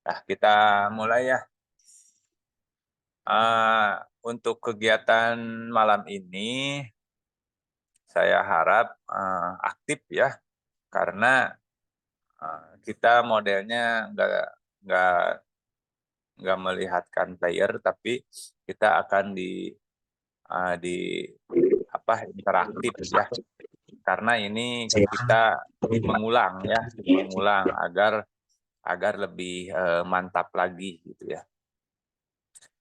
Nah, kita mulai ya. Untuk kegiatan malam ini, saya harap aktif ya, karena kita modelnya nggak nggak melihatkan player, tapi kita akan di apa interaktif ya, karena ini kita mengulang ya, mengulang agar agar lebih mantap lagi gitu ya.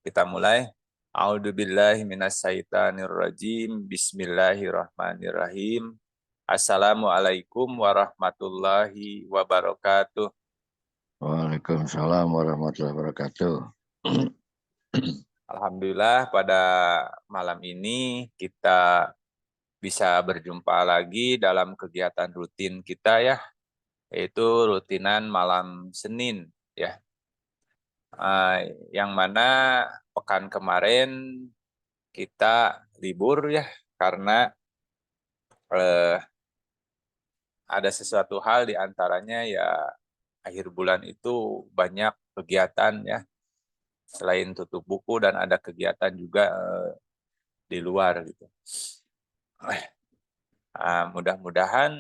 Kita mulai. A'udzubillahi minasyaitonirrajim. Bismillahirrahmanirrahim. Assalamualaikum warahmatullahi wabarakatuh. Waalaikumsalam warahmatullahi wabarakatuh. Alhamdulillah pada malam ini kita bisa berjumpa lagi dalam kegiatan rutin kita ya, yaitu rutinan malam Senin ya. Yang mana pekan kemarin kita libur ya, karena eh, ada sesuatu hal di antaranya ya, akhir bulan itu banyak kegiatan ya, selain tutup buku dan ada kegiatan juga di luar gitu. Mudah-mudahan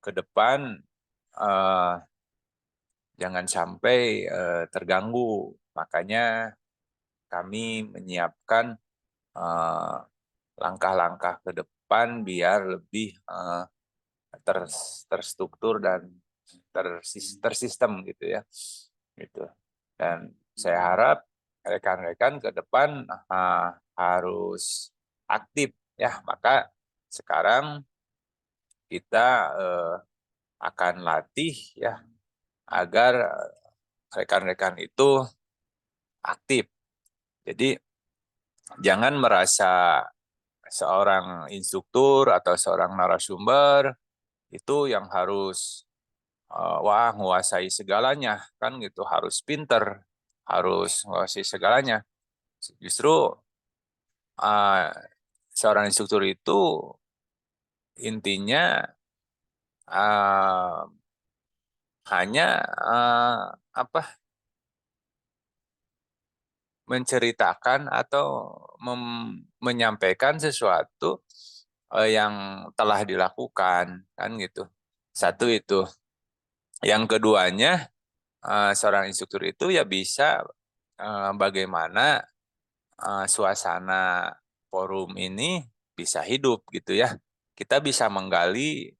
ke depan eh, jangan sampai terganggu. Makanya kami menyiapkan eh, langkah-langkah ke depan biar lebih terstruktur dan tersistem gitu ya. Gitu. Dan saya harap rekan-rekan ke depan harus aktif ya. Maka sekarang kita akan latih ya agar rekan-rekan itu aktif. Jadi jangan merasa seorang instruktur atau seorang narasumber itu yang harus wah menguasai segalanya kan gitu, harus pinter, harus menguasai segalanya. Justru uh, seorang instruktur itu intinya uh, hanya apa menceritakan atau menyampaikan sesuatu yang telah dilakukan kan gitu. Satu itu. Yang keduanya, seorang instruktur itu ya bisa bagaimana suasana forum ini bisa hidup gitu ya. Kita bisa menggali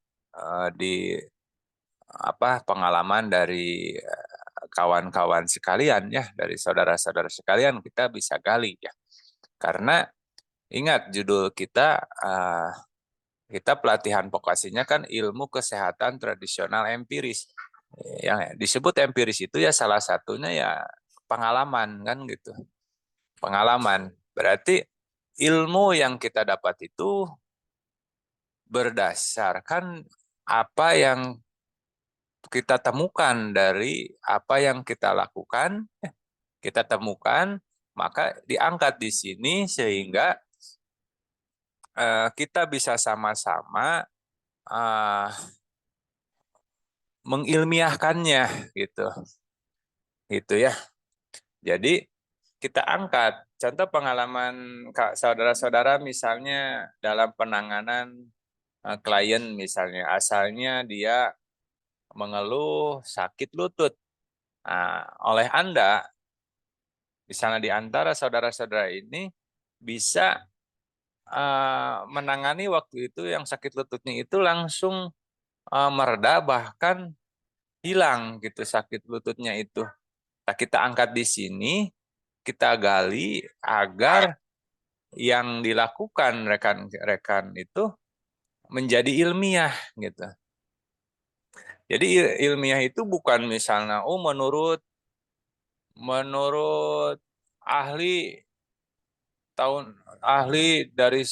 di apa pengalaman dari kawan-kawan sekalian ya, dari saudara-saudara sekalian kita bisa gali ya. Karena ingat judul kita kita pelatihan vokasinya kan ilmu kesehatan tradisional empiris. Yang disebut empiris itu ya salah satunya ya pengalaman kan gitu. Pengalaman. Berarti ilmu yang kita dapat itu berdasarkan apa yang kita temukan dari apa yang kita lakukan, kita temukan, maka diangkat di sini sehingga kita bisa sama-sama uh, mengilmiahkannya gitu. Gitu ya. Jadi kita angkat contoh pengalaman saudara-saudara misalnya dalam penanganan klien misalnya asalnya dia mengeluh sakit lutut. Nah, oleh Anda, misalnya di antara saudara-saudara ini bisa menangani waktu itu yang sakit lututnya itu langsung mereda bahkan hilang gitu sakit lututnya itu. Nah, kita angkat di sini, kita gali agar yang dilakukan rekan-rekan itu menjadi ilmiah gitu. Jadi ilmiah itu bukan misalnya menurut menurut ahli ahli dari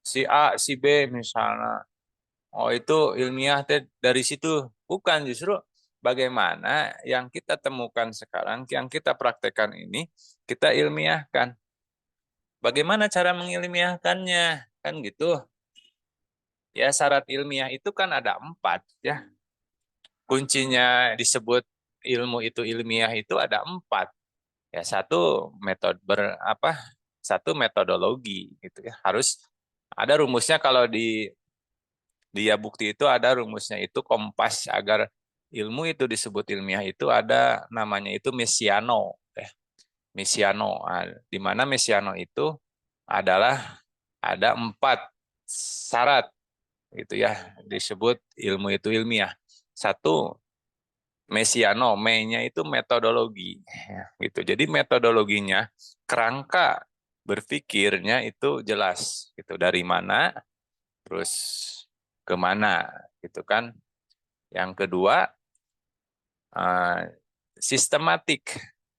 si A, si B misalnya. Oh itu ilmiah dari situ. Bukan, justru bagaimana yang kita temukan sekarang, yang kita praktekkan ini, kita ilmiahkan. Bagaimana cara mengilmiahkannya? Kan gitu. Ya syarat ilmiah itu kan ada 4 ya. kuncinya disebut ilmu itu ilmiah itu ada 4. Ya, satu satu metodologi gitu ya. Harus ada rumusnya kalau di dia bukti itu ada rumusnya itu kompas agar ilmu itu disebut ilmiah itu ada namanya itu Mesiano. Mesiano. Nah, di mana Mesiano itu adalah ada 4 syarat gitu ya disebut ilmu itu ilmiah. Satu, Mesiano, me-nya itu metodologi gitu. Jadi metodologinya kerangka berpikirnya itu jelas gitu dari mana terus kemana gitu kan. Yang kedua, eh, sistematik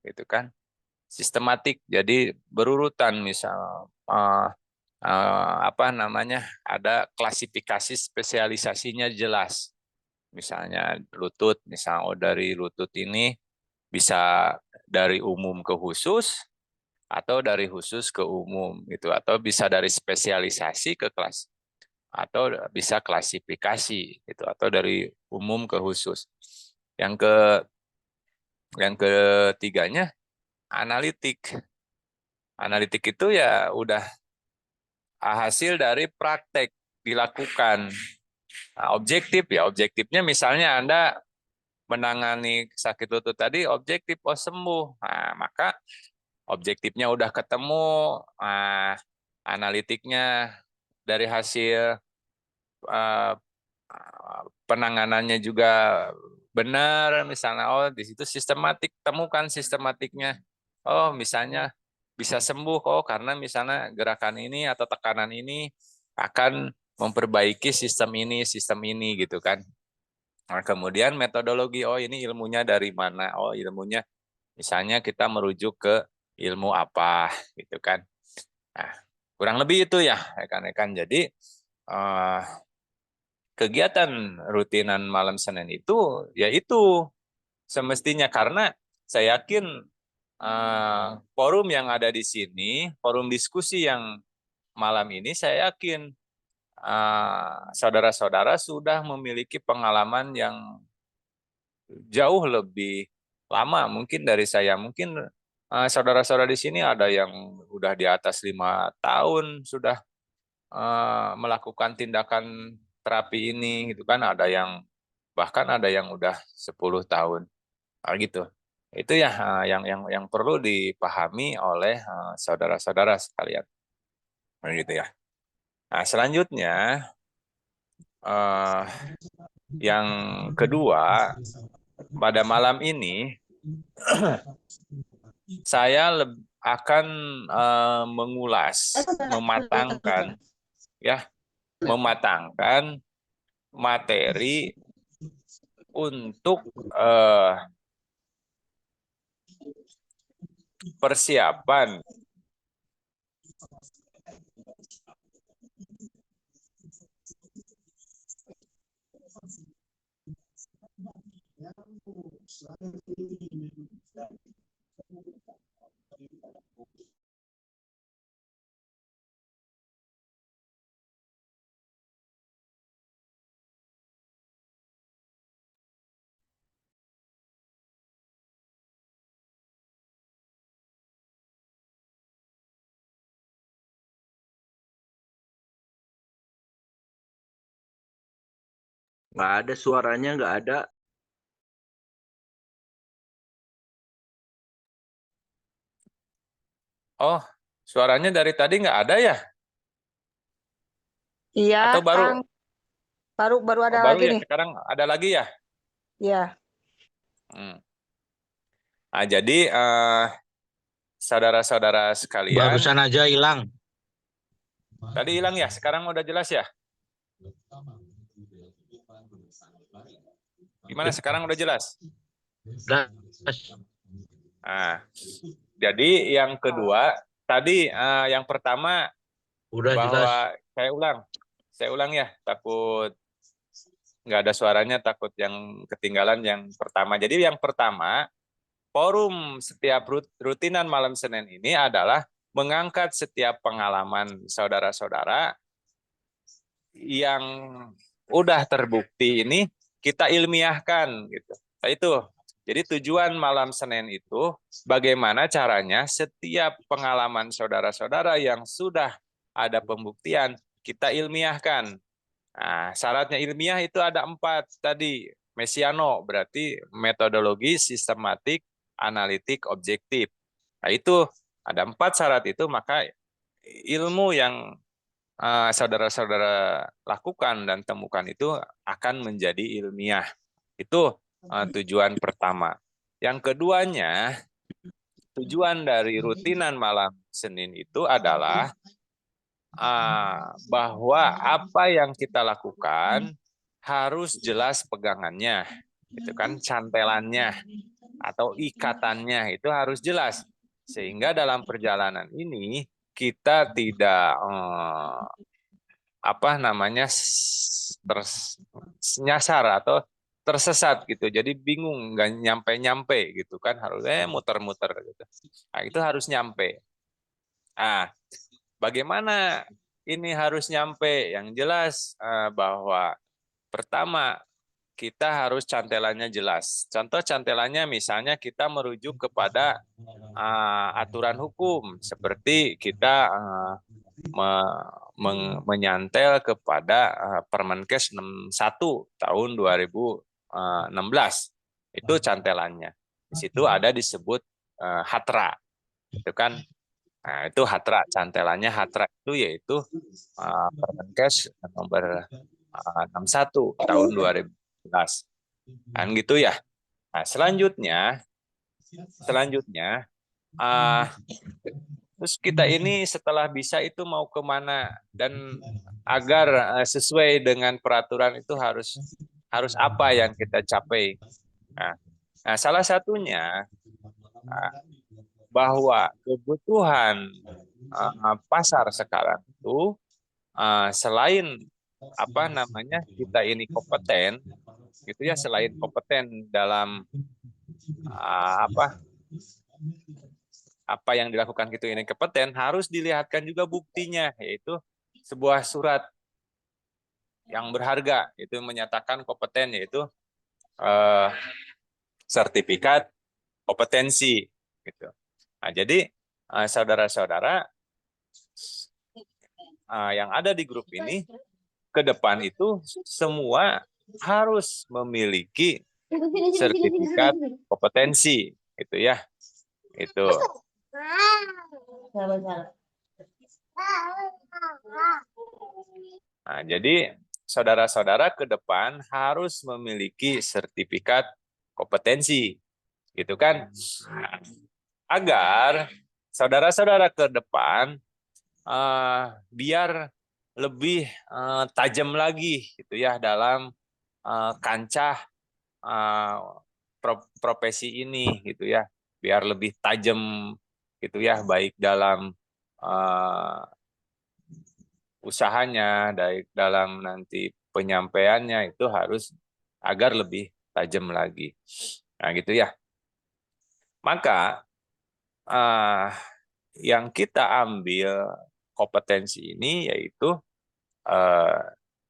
gitu kan. Sistematik jadi berurutan misal apa namanya ada klasifikasi spesialisasinya jelas. Misalnya lutut, misal dari lutut ini bisa dari umum ke khusus atau dari khusus ke umum gitu atau bisa dari spesialisasi ke kelas atau bisa klasifikasi gitu atau dari umum ke khusus. Yang ke yang ketiganya analitik. Analitik itu ya udah hasil dari praktek dilakukan. Nah, objektif ya, objektifnya misalnya Anda menangani sakit lutut tadi objektif oh sembuh. Nah, maka objektifnya udah ketemu, analitiknya dari hasil eh, penanganannya juga benar, misalnya oh di situ sistematik, temukan sistematiknya. Oh, misalnya bisa sembuh oh karena misalnya gerakan ini atau tekanan ini akan memperbaiki sistem ini gitu kan. Nah, kemudian metodologi, oh ini ilmunya dari mana? Oh ilmunya misalnya kita merujuk ke ilmu apa gitu kan. Nah, kurang lebih itu ya rekan-rekan. Jadi eh, kegiatan rutinan malam Senin itu yaitu semestinya karena saya yakin forum yang ada di sini, forum diskusi yang malam ini saya yakin saudara-saudara sudah memiliki pengalaman yang jauh lebih lama mungkin dari saya. Mungkin saudara-saudara di sini ada yang udah di atas 5 tahun sudah melakukan tindakan terapi ini gitu kan. Ada yang bahkan ada yang udah 10 tahun. Nah, gitu. Itu ya yang perlu dipahami oleh saudara-saudara sekalian. Nah, gitu ya. Nah, selanjutnya eh, yang kedua pada malam ini saya akan mengulas, mematangkan, ya, mematangkan materi untuk persiapan Nggak ada suaranya, nggak ada. oh, suaranya dari tadi nggak ada ya? Iya, Atau baru? Kang. Baru Oh, ada baru lagi ya, nih. sekarang ada lagi ya? Iya. Hmm. Nah, jadi saudara-saudara sekalian, Barusan aja hilang. tadi hilang ya, sekarang udah jelas ya? Gimana sekarang udah jelas? Udah. Nah, jadi yang kedua, tadi yang pertama Udah jelas. bahwa saya ulang ya, takut nggak ada suaranya, takut yang ketinggalan yang pertama. Jadi yang pertama, forum setiap rutinan malam Senin ini adalah mengangkat setiap pengalaman saudara-saudara yang udah terbukti ini kita ilmiahkan gitu. Nah, itu. Jadi tujuan malam Senin itu bagaimana caranya setiap pengalaman saudara-saudara yang sudah ada pembuktian kita ilmiahkan. Nah, syaratnya ilmiah itu ada 4 tadi. Mesiano berarti metodologi, sistematik, analitik, objektif. Nah, itu ada 4 syarat itu, maka ilmu yang saudara-saudara lakukan dan temukan itu akan menjadi ilmiah. Itu tujuan pertama. Yang keduanya, tujuan dari rutinan malam Senin itu adalah bahwa apa yang kita lakukan harus jelas pegangannya, itu kan cantelannya atau ikatannya itu harus jelas, sehingga dalam perjalanan ini kita tidak nyasar atau tersesat gitu, jadi bingung nggak nyampe gitu kan, harus muter-muter gitu. Nah, itu harus nyampe. Bagaimana ini harus nyampe? Yang jelas bahwa pertama kita harus cantelannya jelas. Contoh cantelannya misalnya kita merujuk kepada aturan hukum, seperti kita menyantel kepada Permenkes 61 tahun 2016. Itu cantelannya. Di situ ada disebut hatra. Itu kan, nah, itu hatra, cantelannya hatra itu yaitu Permenkes nomor 61 tahun 2016. Kan gitu ya. Nah, selanjutnya terus kita ini setelah bisa itu mau kemana, dan agar sesuai dengan peraturan itu harus apa yang kita capai. Nah, salah satunya bahwa kebutuhan pasar sekarang itu selain kita ini kompeten gitu ya, selain kompeten dalam apa yang dilakukan gitu ini kompeten, harus dilihatkan juga buktinya, yaitu sebuah surat yang berharga itu menyatakan kompeten, yaitu sertifikat kompetensi gitu. Nah, jadi saudara-saudara yang ada di grup ini ke depan itu semua harus memiliki sertifikat kompetensi gitu ya. Itu. Nah, jadi saudara-saudara ke depan harus memiliki sertifikat kompetensi, gitu kan? Agar saudara-saudara ke depan biar lebih tajam lagi, gitu ya, dalam kancah profesi ini, gitu ya, biar lebih tajam, gitu ya, baik dalam usahanya, dalam nanti penyampaiannya itu harus agar lebih tajam lagi. Nah, gitu ya. Maka yang kita ambil kompetensi ini yaitu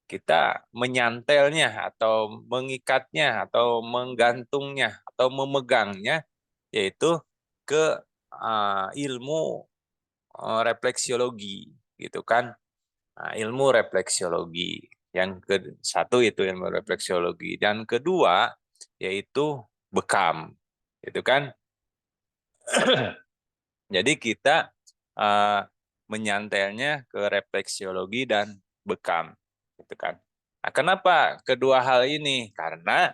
kita menyantelnya atau mengikatnya atau menggantungnya atau memegangnya yaitu ke ilmu refleksiologi, gitu kan. Nah, ilmu refleksiologi. Yang satu itu ilmu refleksiologi, dan kedua yaitu bekam, itu kan. Jadi kita menyantelnya ke refleksiologi dan bekam, gitu kan. Nah, kenapa kedua hal ini? Karena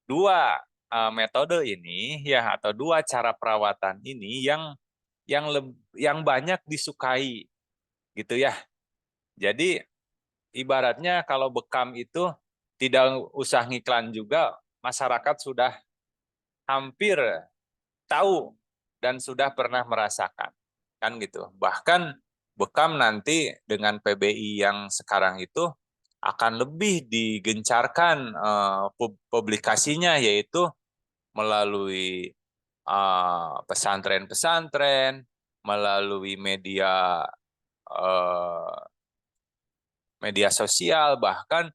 dua metode ini ya, atau dua cara perawatan ini yang banyak disukai, gitu ya. Jadi ibaratnya kalau bekam itu tidak usah ngiklan juga, masyarakat sudah hampir tahu dan sudah pernah merasakan, kan gitu. Bahkan bekam nanti dengan PBI yang sekarang itu akan lebih digencarkan publikasinya, yaitu melalui pesantren-pesantren, melalui media sosial, bahkan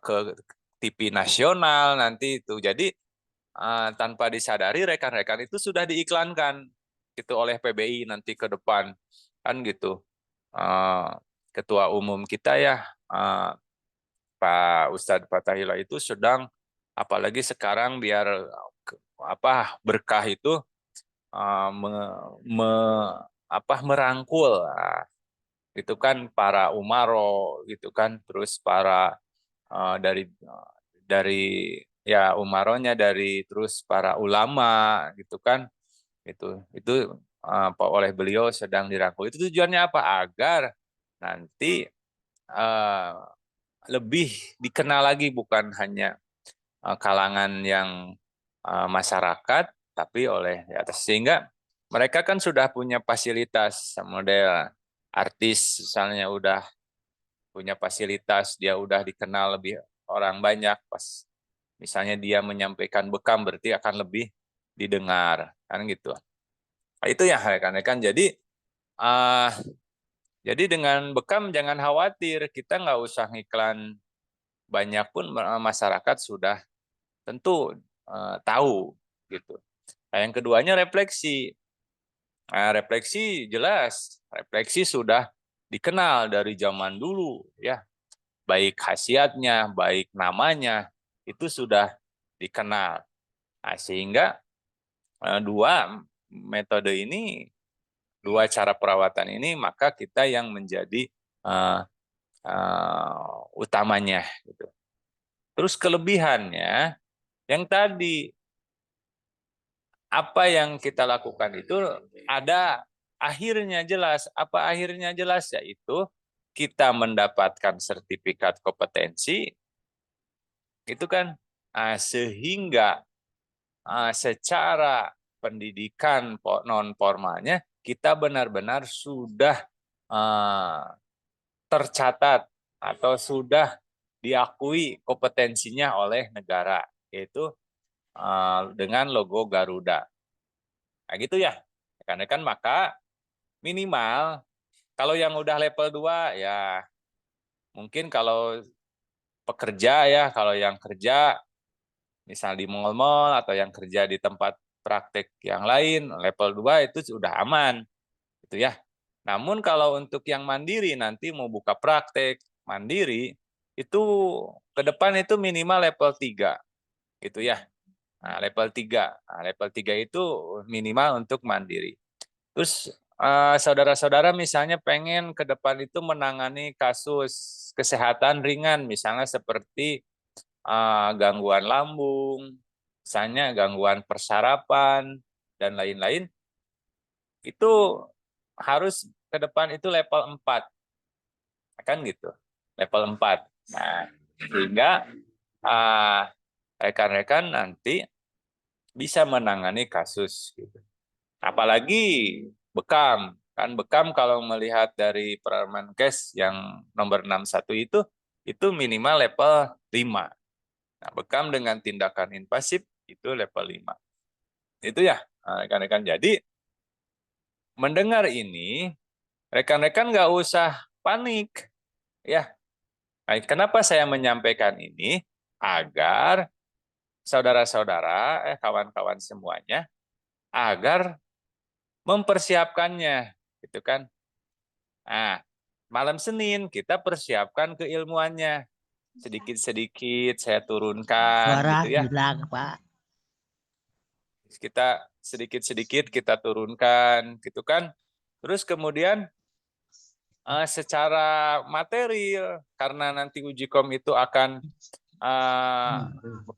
ke TV nasional nanti itu. Jadi tanpa disadari rekan-rekan itu sudah diiklankan itu oleh PBI nanti ke depan kan gitu. Ketua umum kita ya Pak Ustadz Fathahillah itu sedang, apalagi sekarang biar berkah itu merangkul gitu kan para umaro gitu kan, terus para dari ya umaronya, dari terus para ulama gitu kan, itu oleh beliau sedang dirangkul. Itu tujuannya apa? Agar nanti lebih dikenal lagi, bukan hanya kalangan yang masyarakat, tapi oleh di atas. Sehingga mereka kan sudah punya fasilitas, model artis misalnya udah punya fasilitas, dia udah dikenal lebih orang banyak, pas misalnya dia menyampaikan bekam berarti akan lebih didengar kan gitu. Nah, itu ya rekan-rekan. Jadi dengan bekam jangan khawatir, kita nggak usah ngiklan banyak pun masyarakat sudah tentu tahu gitu. Nah, yang keduanya refleksi. Nah, refleksi jelas, refleksi sudah dikenal dari zaman dulu ya. Baik khasiatnya, baik namanya itu sudah dikenal. Nah, sehingga dua metode ini, dua cara perawatan ini, maka kita yang menjadi utamanya gitu. Terus kelebihannya yang tadi, apa yang kita lakukan itu ada akhirnya jelas. Apa akhirnya jelas? Yaitu kita mendapatkan sertifikat kompetensi, itu kan, sehingga secara pendidikan non formalnya kita benar-benar sudah tercatat atau sudah diakui kompetensinya oleh negara, yaitu dengan logo Garuda. Nah gitu ya, rekan-rekan. Maka minimal kalau yang udah level 2 ya mungkin kalau pekerja ya, kalau yang kerja misal di mal-mal atau yang kerja di tempat praktek yang lain, level 2 itu sudah aman gitu ya. Namun kalau untuk yang mandiri nanti mau buka praktek mandiri itu ke depan itu minimal level 3 gitu ya. Nah, level 3. Nah, level 3 itu minimal untuk mandiri. Terus saudara-saudara misalnya pengen ke depan itu menangani kasus kesehatan ringan, misalnya seperti gangguan lambung, misalnya gangguan persarapan, dan lain-lain, itu harus ke depan itu level 4. Kan gitu, level 4. Nah, sehingga rekan-rekan nanti bisa menangani kasus gitu. Apalagi bekam. Kan bekam kalau melihat dari Permenkes yang nomor 61 itu minimal level 5. Nah, bekam dengan tindakan invasif itu level 5. Itu ya, rekan-rekan. Jadi mendengar ini, rekan-rekan nggak usah panik. Ya, kenapa saya menyampaikan ini? Agar saudara-saudara, kawan-kawan semuanya, agar mempersiapkannya, gitu kan. Nah, malam Senin kita persiapkan keilmuannya. Sedikit-sedikit saya turunkan, Suara gitu ya. hilang, Pak. Kita sedikit-sedikit kita turunkan, gitu kan. Terus kemudian secara material, karena nanti uji kom itu akan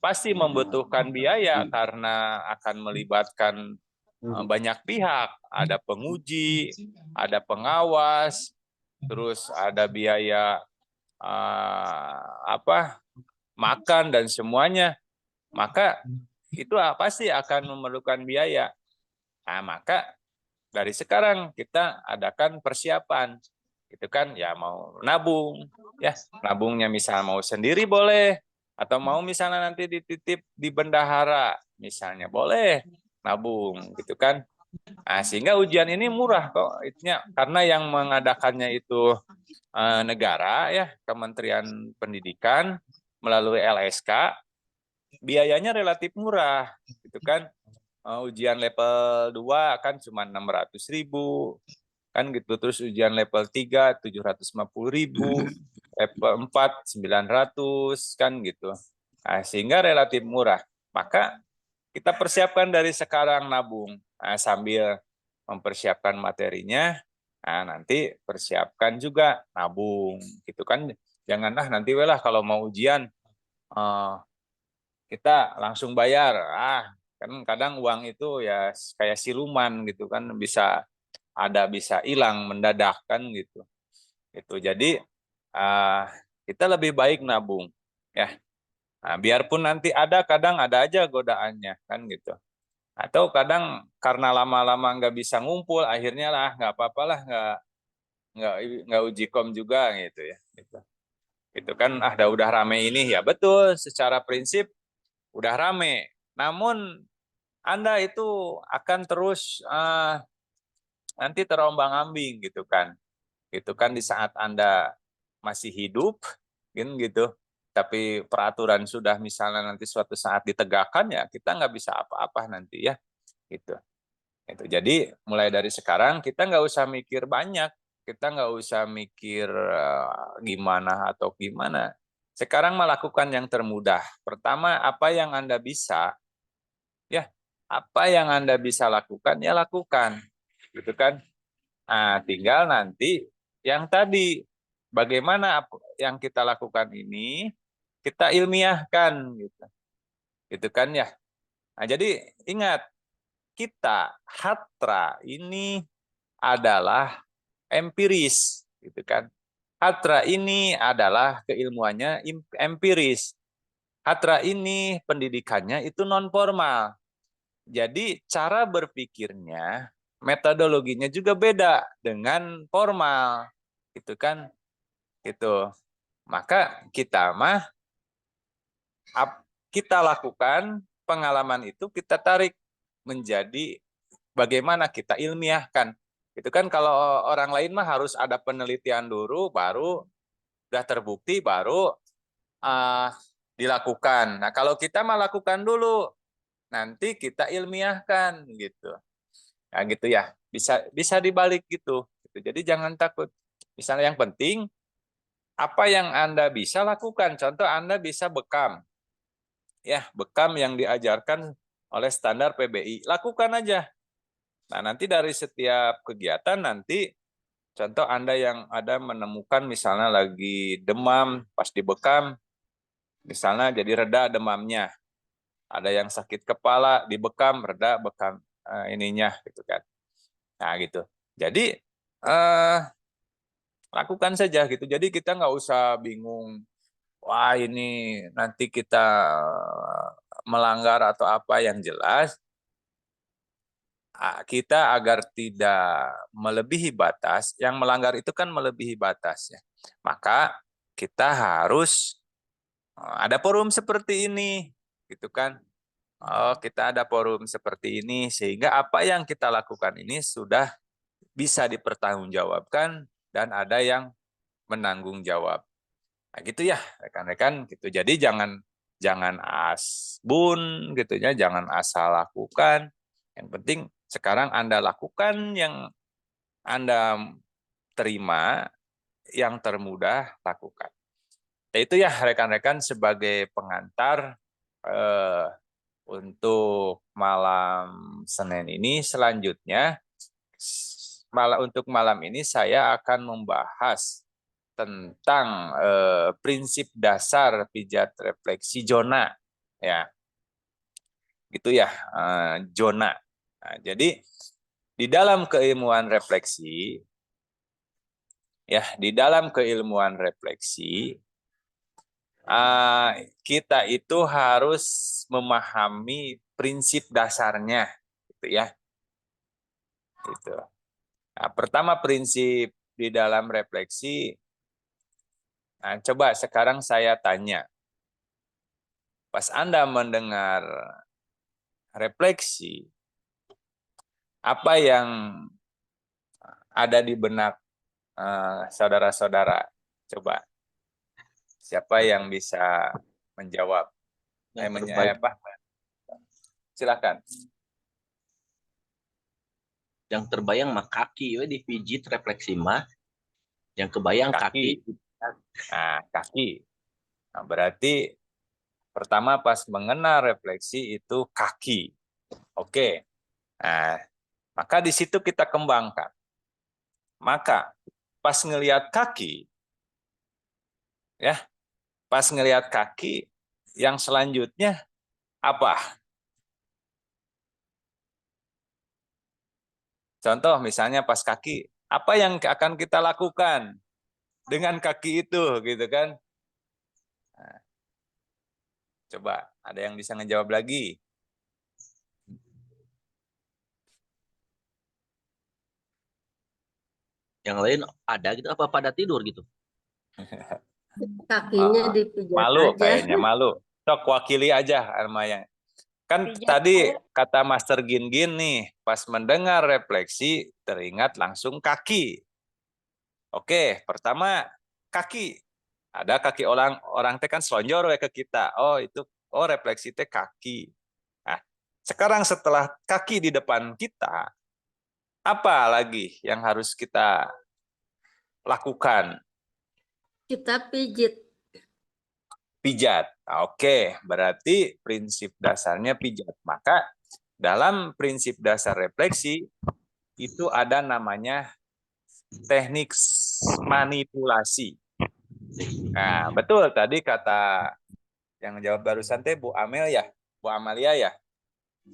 pasti membutuhkan biaya karena akan melibatkan banyak pihak, ada penguji, ada pengawas, terus ada biaya makan dan semuanya, maka itu pasti akan memerlukan biaya. Nah, maka dari sekarang kita adakan persiapan, gitu kan? Ya mau nabung, ya nabungnya misalnya mau sendiri boleh, atau mau misalnya nanti dititip di bendahara, misalnya boleh nabung, gitu kan? Nah, sehingga ujian ini murah kok, itunya karena yang mengadakannya itu negara ya, Kementerian Pendidikan. melalui LSK, biayanya relatif murah, gitu kan. Ujian level 2 kan cuma 600.000, kan gitu. Terus ujian level 3 750.000, level 4 900, kan gitu. Nah, sehingga relatif murah. Maka kita persiapkan dari sekarang nabung. Nah, sambil mempersiapkan materinya, nah nanti persiapkan juga nabung, gitu kan. Janganlah nanti lah kalau mau ujian kita langsung bayar. Kan kadang uang itu ya kayak siluman gitu kan, bisa ada bisa hilang mendadak kan gitu. Jadi kita lebih baik nabung ya. Nah, biarpun nanti kadang ada aja godaannya kan gitu. Atau kadang karena lama-lama nggak bisa ngumpul, akhirnya lah nggak apa-apalah, nggak uji kom juga gitu ya. Itu kan udah rame ini ya, betul, secara prinsip udah rame. Namun Anda itu akan terus nanti terombang-ambing gitu kan. Itu kan di saat Anda masih hidup kan gitu. Tapi peraturan sudah misalnya nanti suatu saat ditegakkan, ya kita nggak bisa apa-apa nanti ya. Gitu. Jadi mulai dari sekarang kita nggak usah mikir banyak, kita nggak usah mikir gimana atau gimana. Sekarang melakukan yang termudah. Pertama, apa yang Anda bisa, ya apa yang Anda bisa lakukan, ya lakukan, gitu kan. Nah, tinggal nanti yang tadi, bagaimana yang kita lakukan ini kita ilmiahkan, gitu kan ya. Nah, jadi ingat, kita hatra ini adalah empiris, gitu kan. Hatra ini adalah keilmuannya empiris. Hatra ini pendidikannya itu non formal. Jadi cara berpikirnya, metodologinya juga beda dengan formal, gitu kan. Gitu. Maka kita lakukan pengalaman itu, kita tarik menjadi bagaimana kita ilmiahkan. Itu kan kalau orang lain mah harus ada penelitian dulu, baru udah terbukti, baru dilakukan. Nah, kalau kita mah lakukan dulu, nanti kita ilmiahkan gitu. Nah, gitu ya. Bisa dibalik gitu. Jadi jangan takut. Misalnya yang penting apa yang Anda bisa lakukan. Contoh Anda bisa bekam. Ya, bekam yang diajarkan oleh standar PBI. Lakukan aja. Nah, nanti dari setiap kegiatan nanti contoh Anda yang ada menemukan misalnya lagi demam pas dibekam, misalnya jadi reda demamnya. Ada yang sakit kepala dibekam, reda bekam ininya gitu kan. Nah, gitu. Jadi lakukan saja gitu. Jadi kita nggak usah bingung, wah ini nanti kita melanggar atau apa. Yang jelas kita agar tidak melebihi batas, yang melanggar itu kan melebihi batas ya. Maka kita harus ada forum seperti ini, gitu kan. Kita ada forum seperti ini sehingga apa yang kita lakukan ini sudah bisa dipertanggungjawabkan dan ada yang menanggung jawab. Nah, gitu ya, rekan-rekan gitu. Jadi jangan asbun gitu ya, jangan asal lakukan. Yang penting sekarang Anda lakukan yang Anda terima, yang termudah lakukan. Nah, itu ya rekan-rekan sebagai pengantar untuk malam Senin ini. Selanjutnya untuk malam ini saya akan membahas tentang prinsip dasar pijat refleksi zona ya. Gitu ya, zona. Nah, jadi di dalam keilmuan refleksi ya, di dalam keilmuan refleksi kita itu harus memahami prinsip dasarnya gitu ya. Gitu. Nah, pertama prinsip di dalam refleksi. Nah, coba sekarang saya tanya. Pas Anda mendengar refleksi, apa yang ada di benak saudara-saudara? Coba. Siapa yang bisa menjawab. Yang terbaik, Silakan. yang terbayang mah kaki, we dipijit refleksi mah. Yang kebayang kaki. Nah, kaki. Nah, berarti pertama pas mengenal refleksi itu kaki. Oke. Nah, maka di situ kita kembangkan. Maka pas ngelihat kaki, ya, pas ngelihat kaki, yang selanjutnya apa? Contoh misalnya pas kaki, apa yang akan kita lakukan dengan kaki itu, gitu kan? Nah, coba ada yang bisa ngejawab lagi? Yang lain ada gitu apa pada tidur gitu? Kakinya dipijat Malu aja. kayaknya, malu. Sok wakili aja Almaya. Kan Pijat tadi aja. kata Master Gin nih, pas mendengar refleksi teringat langsung kaki. Oke, pertama kaki. Ada kaki orang teh kan selonjor we ke kita. Oh, itu refleksi teh kaki. Nah, sekarang setelah kaki di depan kita, apa lagi yang harus kita lakukan? Kita pijit. Pijat. Nah, oke, berarti prinsip dasarnya pijat. Maka dalam prinsip dasar refleksi itu ada namanya teknik manipulasi. Nah, betul tadi kata yang jawab barusan teh Bu Amel ya, Bu Amalia ya.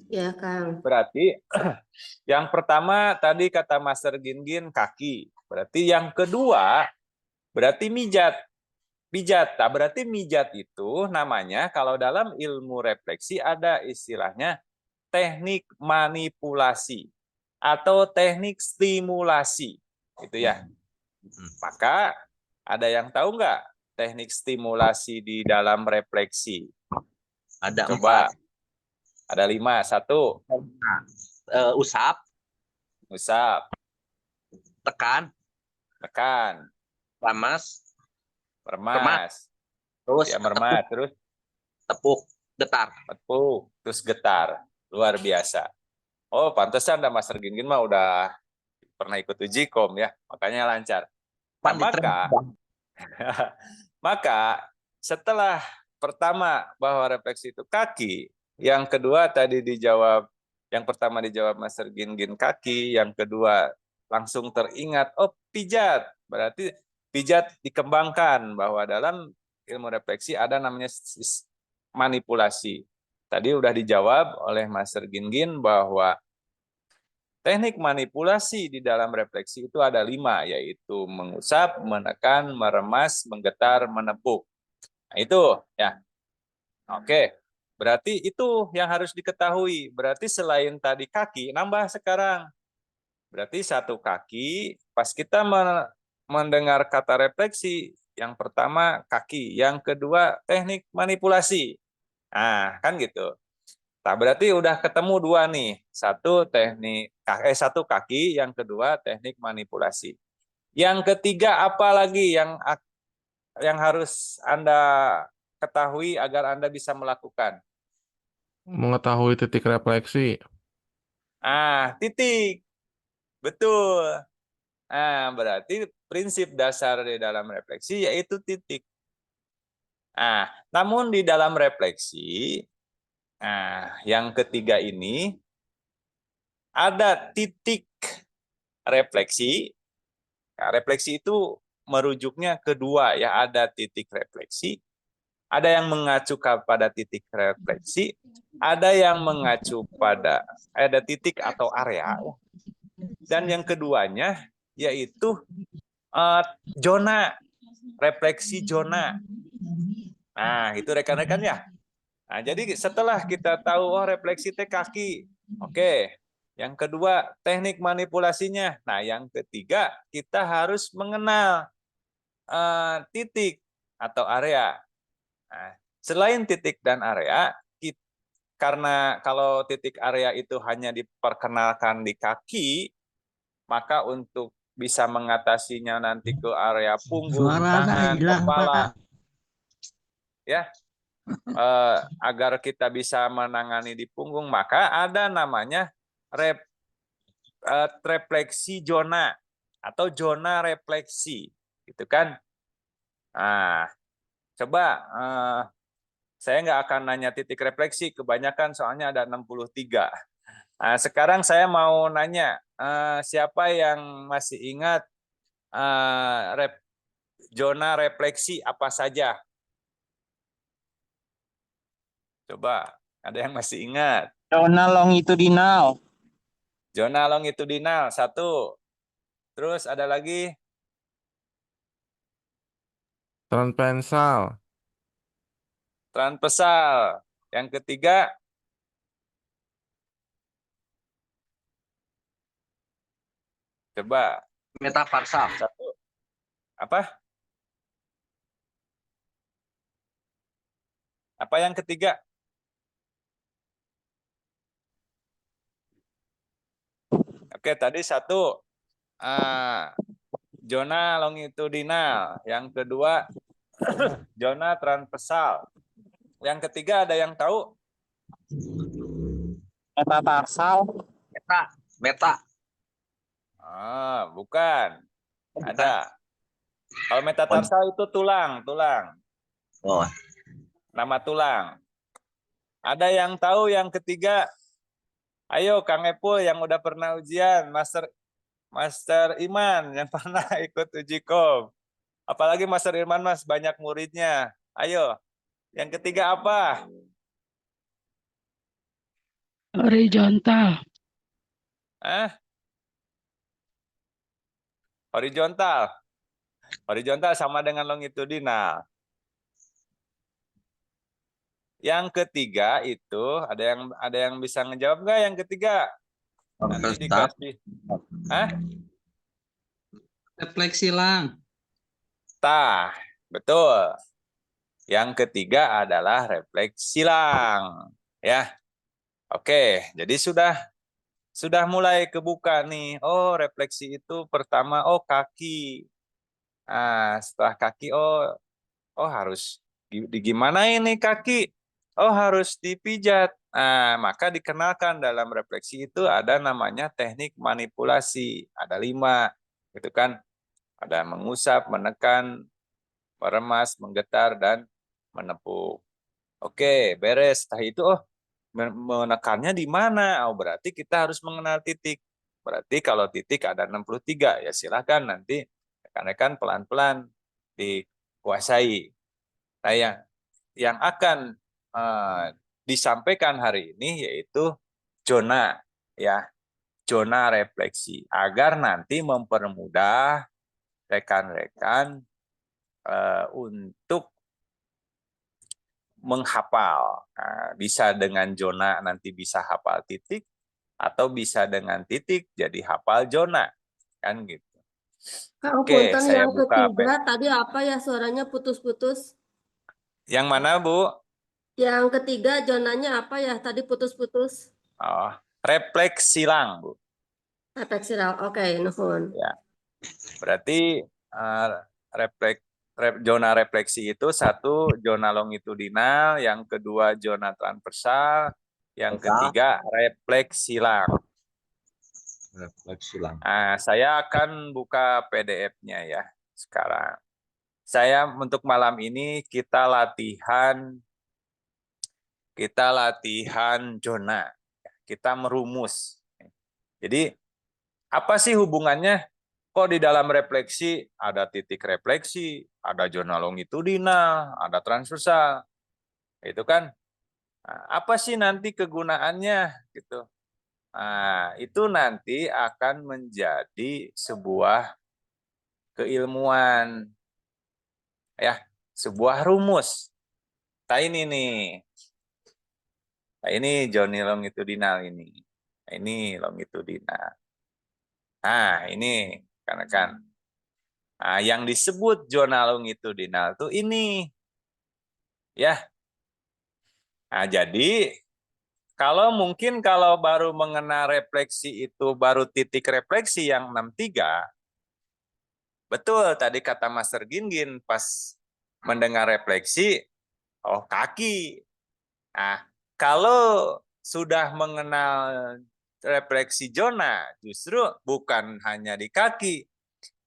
Ya, Kang. Berarti yang pertama tadi kata Master Gin kaki. Berarti yang kedua berarti mijat. Pijat. Nah, berarti mijat itu namanya kalau dalam ilmu refleksi ada istilahnya teknik manipulasi atau teknik stimulasi. Itu ya. Maka ada yang tahu nggak teknik stimulasi di dalam refleksi? Ada Coba. 4. Ada 5. 1. Usap, Usap. tekan, Tekan. ramas, Mermas. terus Ya, mermas. Terus tepuk, getar. tepuk. Terus getar. Luar biasa. Oh, pantesan dah Master Gin mah udah pernah ikut uji kom ya. Makanya lancar. Nah, maka setelah pertama bahwa refleksi itu kaki, yang kedua tadi dijawab, yang pertama dijawab Master Gin kaki, yang kedua langsung teringat, oh pijat, berarti pijat dikembangkan bahwa dalam ilmu refleksi ada namanya manipulasi. Tadi udah dijawab oleh Master Gin bahwa teknik manipulasi di dalam refleksi itu ada 5, yaitu mengusap, menekan, meremas, menggetar, menepuk. Nah, itu ya. Oke. Berarti itu yang harus diketahui. Berarti selain tadi kaki, nambah sekarang. Berarti satu kaki, pas kita mendengar kata refleksi, yang pertama kaki, yang kedua teknik manipulasi. Nah, kan gitu. Nah, berarti udah ketemu 2 nih. Satu kaki, yang kedua teknik manipulasi. Yang ketiga apa lagi yang harus Anda ketahui agar Anda bisa melakukan? Mengetahui titik refleksi. Titik. Betul. Berarti prinsip dasar di dalam refleksi yaitu titik. Namun di dalam refleksi, yang ketiga ini ada titik refleksi. Refleksi itu merujuknya kedua ya, ada titik refleksi, ada yang mengacu pada titik refleksi, ada yang mengacu pada ada titik atau area, dan yang keduanya yaitu zona, refleksi zona. Nah, itu rekan-rekan ya. Nah, jadi setelah kita tahu refleksi teh kaki, oke. Yang kedua, teknik manipulasinya. Nah, yang ketiga, kita harus mengenal titik atau area. Nah, selain titik dan area, karena kalau titik area itu hanya diperkenalkan di kaki, maka untuk bisa mengatasinya nanti ke area punggung, tangan, kepala, ya, agar kita bisa menangani di punggung, maka ada namanya refleksi zona atau zona refleksi, gitu kan? Nah, coba saya nggak akan nanya titik refleksi, kebanyakan soalnya ada 63. Nah, sekarang saya mau nanya, siapa yang masih ingat zona refleksi apa saja? Coba, ada yang masih ingat? Zona longitudinal. Zona longitudinal, 1. Terus ada lagi? Transversal. Transversal. Yang ketiga? Coba. Metaparsal. 1. Apa? Apa yang ketiga? Oke, tadi 1. Zona longitudinal. Yang kedua, zona transversal. Yang ketiga ada yang tahu? Metatarsal. Meta. Bukan. Ada. Kalau metatarsal itu tulang. Oh, Nama tulang. Ada yang tahu yang ketiga? Ayo Kang Epul yang udah pernah ujian, Master Iman yang pernah ikut uji kom. Apalagi Master Iman Mas banyak muridnya. Ayo. Yang ketiga apa? Horizontal. Horizontal. Horizontal sama dengan longitudinal. Yang ketiga itu ada yang bisa ngejawab nggak yang ketiga? Nanti dikasih. Refleksi lang. Betul. Yang ketiga adalah refleksi silang, ya. Oke, jadi sudah mulai kebuka nih. Oh, refleksi itu pertama kaki. Setelah kaki harus gimana ini kaki? Harus dipijat. Maka dikenalkan dalam refleksi itu ada namanya teknik manipulasi. Ada 5, gitu kan? Ada mengusap, menekan, meremas, menggetar, dan menepuk. Oke, beres. Setelah itu, menekannya di mana? Berarti kita harus mengenal titik. Berarti kalau titik ada 63, ya silakan nanti rekan-rekan pelan-pelan dikuasai. Nah, yang akan disampaikan hari ini yaitu zona, ya, zona refleksi, agar nanti mempermudah rekan-rekan untuk menghafal. Bisa dengan zona nanti bisa hafal titik, atau bisa dengan titik jadi hafal zona, kan gitu. Kang Oke, Punten saya yang buka ketiga tadi apa ya, suaranya putus-putus? Yang mana, Bu? Yang ketiga zonanya apa ya? Tadi putus-putus. Refleks silang, Bu. Refleksiral. Oke, nuhun. Ya. Berarti zona refleksi itu 1 zona longitudinal, yang kedua zona transversal, yang ketiga refleks silang. refleksi lang. Saya akan buka PDF-nya ya sekarang. Saya untuk malam ini kita latihan zona. Kita merumus. Jadi apa sih hubungannya? Kok di dalam refleksi ada titik refleksi, ada zona longitudinal, ada transversal, itu kan? Apa sih nanti kegunaannya, gitu? Itu nanti akan menjadi sebuah keilmuan, ya, sebuah rumus. Ini nih, ini zona longitudinal ini. Ini longitudinal. Ini kan. Yang disebut zona longitudinal tuh ini. Ya. Jadi kalau baru mengenal refleksi itu baru titik refleksi yang 63. Betul tadi kata Master Gingin pas mendengar refleksi, Oh, kaki. Nah, kalau sudah mengenal refleksi zona, justru bukan hanya di kaki,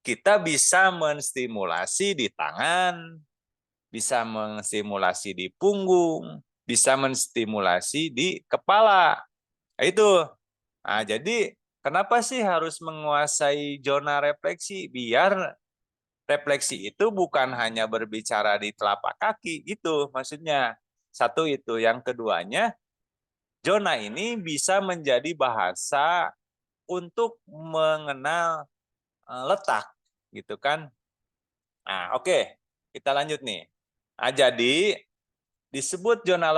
kita bisa menstimulasi di tangan, bisa menstimulasi di punggung, bisa menstimulasi di kepala. Nah, itu. Nah, jadi kenapa sih harus menguasai zona refleksi? Biar refleksi itu bukan hanya berbicara di telapak kaki, itu maksudnya. Satu itu. Yang keduanya, zona ini bisa menjadi bahasa untuk mengenal letak, gitu kan. Nah, oke. Kita lanjut nih. Nah, jadi disebut zona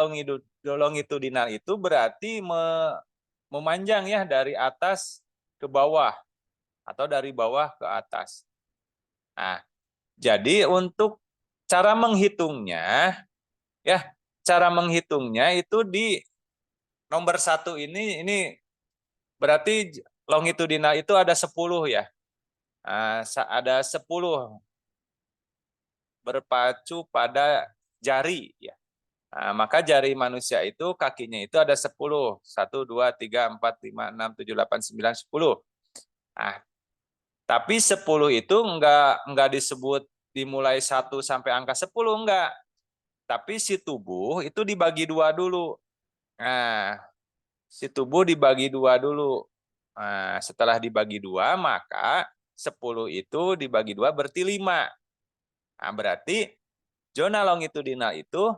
longitudinal itu berarti memanjang ya dari atas ke bawah atau dari bawah ke atas. Nah, jadi untuk cara menghitungnya, ya cara menghitungnya itu di nomor 1 ini berarti longitudinal itu ada 10 ya. Nah, ada 10 berpacu pada jari ya. Nah, maka jari manusia itu kakinya itu ada 10. 1, 2, 3, 4, 5, 6, 7, 8, 9, 10. Nah, tapi 10 itu enggak disebut dimulai 1 sampai angka 10, enggak. Tapi si tubuh itu dibagi 2 dulu. Nah, si tubuh dibagi 2 dulu. Nah, setelah dibagi 2, maka 10 itu dibagi 2 berarti 5. Nah, berarti zona longitudinal itu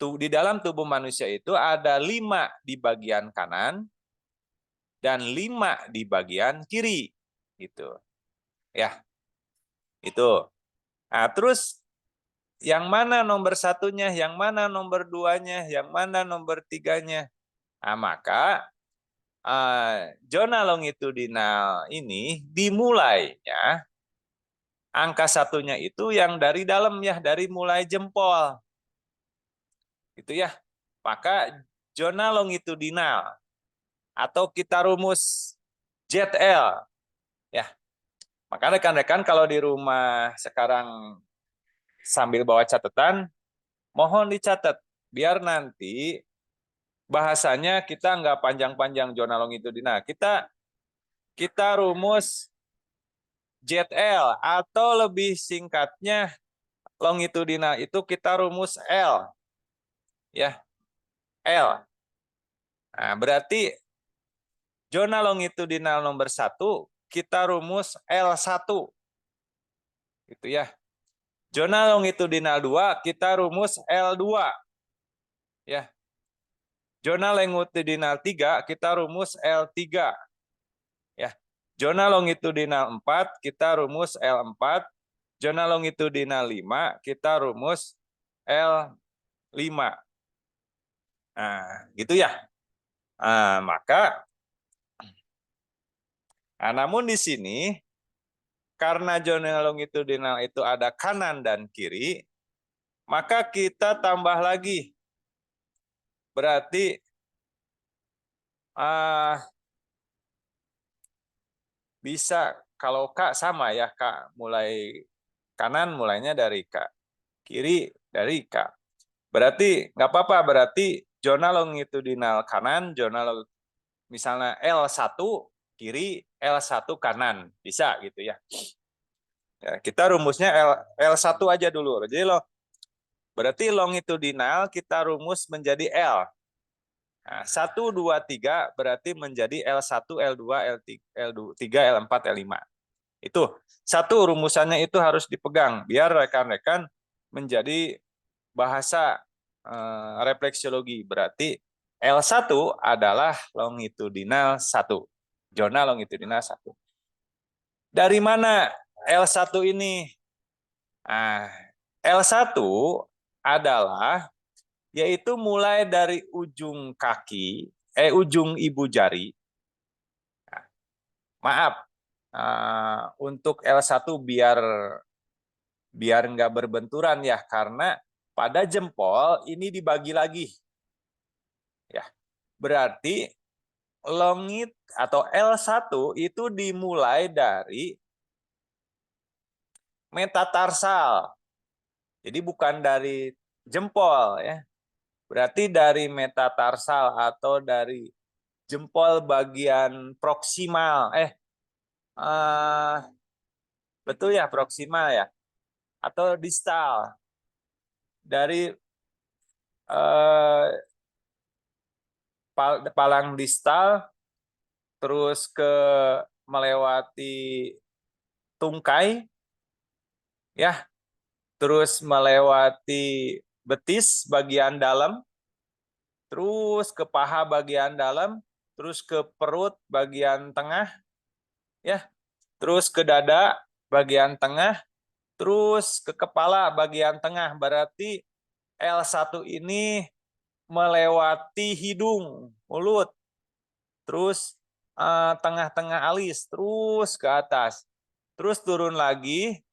di dalam tubuh manusia itu ada 5 di bagian kanan dan 5 di bagian kiri. Gitu. Ya, itu. Nah, terus yang mana nomor 1-nya, yang mana nomor 2-nya, yang mana nomor 3-nya. Nah, maka zona longitudinal ini dimulainya angka 1-nya itu yang dari dalam ya, dari mulai jempol. Gitu ya. Maka zona longitudinal atau kita rumus ZL ya. Maka rekan-rekan kalau di rumah sekarang sambil bawa catatan, mohon dicatat biar nanti bahasanya kita nggak panjang-panjang zona longitudinal. Kita rumus ZL atau lebih singkatnya longitudinal itu kita rumus L. Ya, L. Nah, berarti zona longitudinal nomor 1 kita rumus L1. Gitu ya. Zona longitudinal 2 kita rumus L2. Ya. Zona longitudinal 3 kita rumus L3. Ya. Zona longitudinal 4 kita rumus L4. Zona longitudinal 5 kita rumus L5. Nah, gitu ya. Nah, maka namun di sini karena zona longitudinal itu ada kanan dan kiri, maka kita tambah lagi. Berarti bisa kalau K sama ya, K mulai kanan mulainya dari K, kiri dari K. Berarti nggak apa-apa, berarti zona longitudinal kanan, misalnya L1 kiri, L1 kanan, bisa gitu ya. Ya, kita rumusnya L1 aja dulu. Jadi berarti longitudinal kita rumus menjadi L. Nah, 1, 2, 3 berarti menjadi L1, L2, L3, L4, L5. Itu satu rumusannya itu harus dipegang biar rekan-rekan menjadi bahasa refleksiologi. Berarti L1 adalah longitudinal 1. Zona longitudinal 1. Dari mana L1 ini? Nah, L1 adalah yaitu mulai dari ujung kaki, ujung ibu jari. Nah, maaf, untuk L1 biar nggak berbenturan ya, karena pada jempol ini dibagi lagi. Ya, berarti longit atau L1 itu dimulai dari metatarsal. Jadi bukan dari jempol ya. Berarti dari metatarsal atau dari jempol bagian proksimal. Betul ya, proksimal ya. Atau distal. Dari palang distal terus ke melewati tungkai ya, terus melewati betis bagian dalam, terus ke paha bagian dalam, terus ke perut bagian tengah ya, terus ke dada bagian tengah, terus ke kepala bagian tengah. Berarti L1 ini melewati hidung, mulut, terus tengah-tengah alis, terus ke atas, terus turun lagi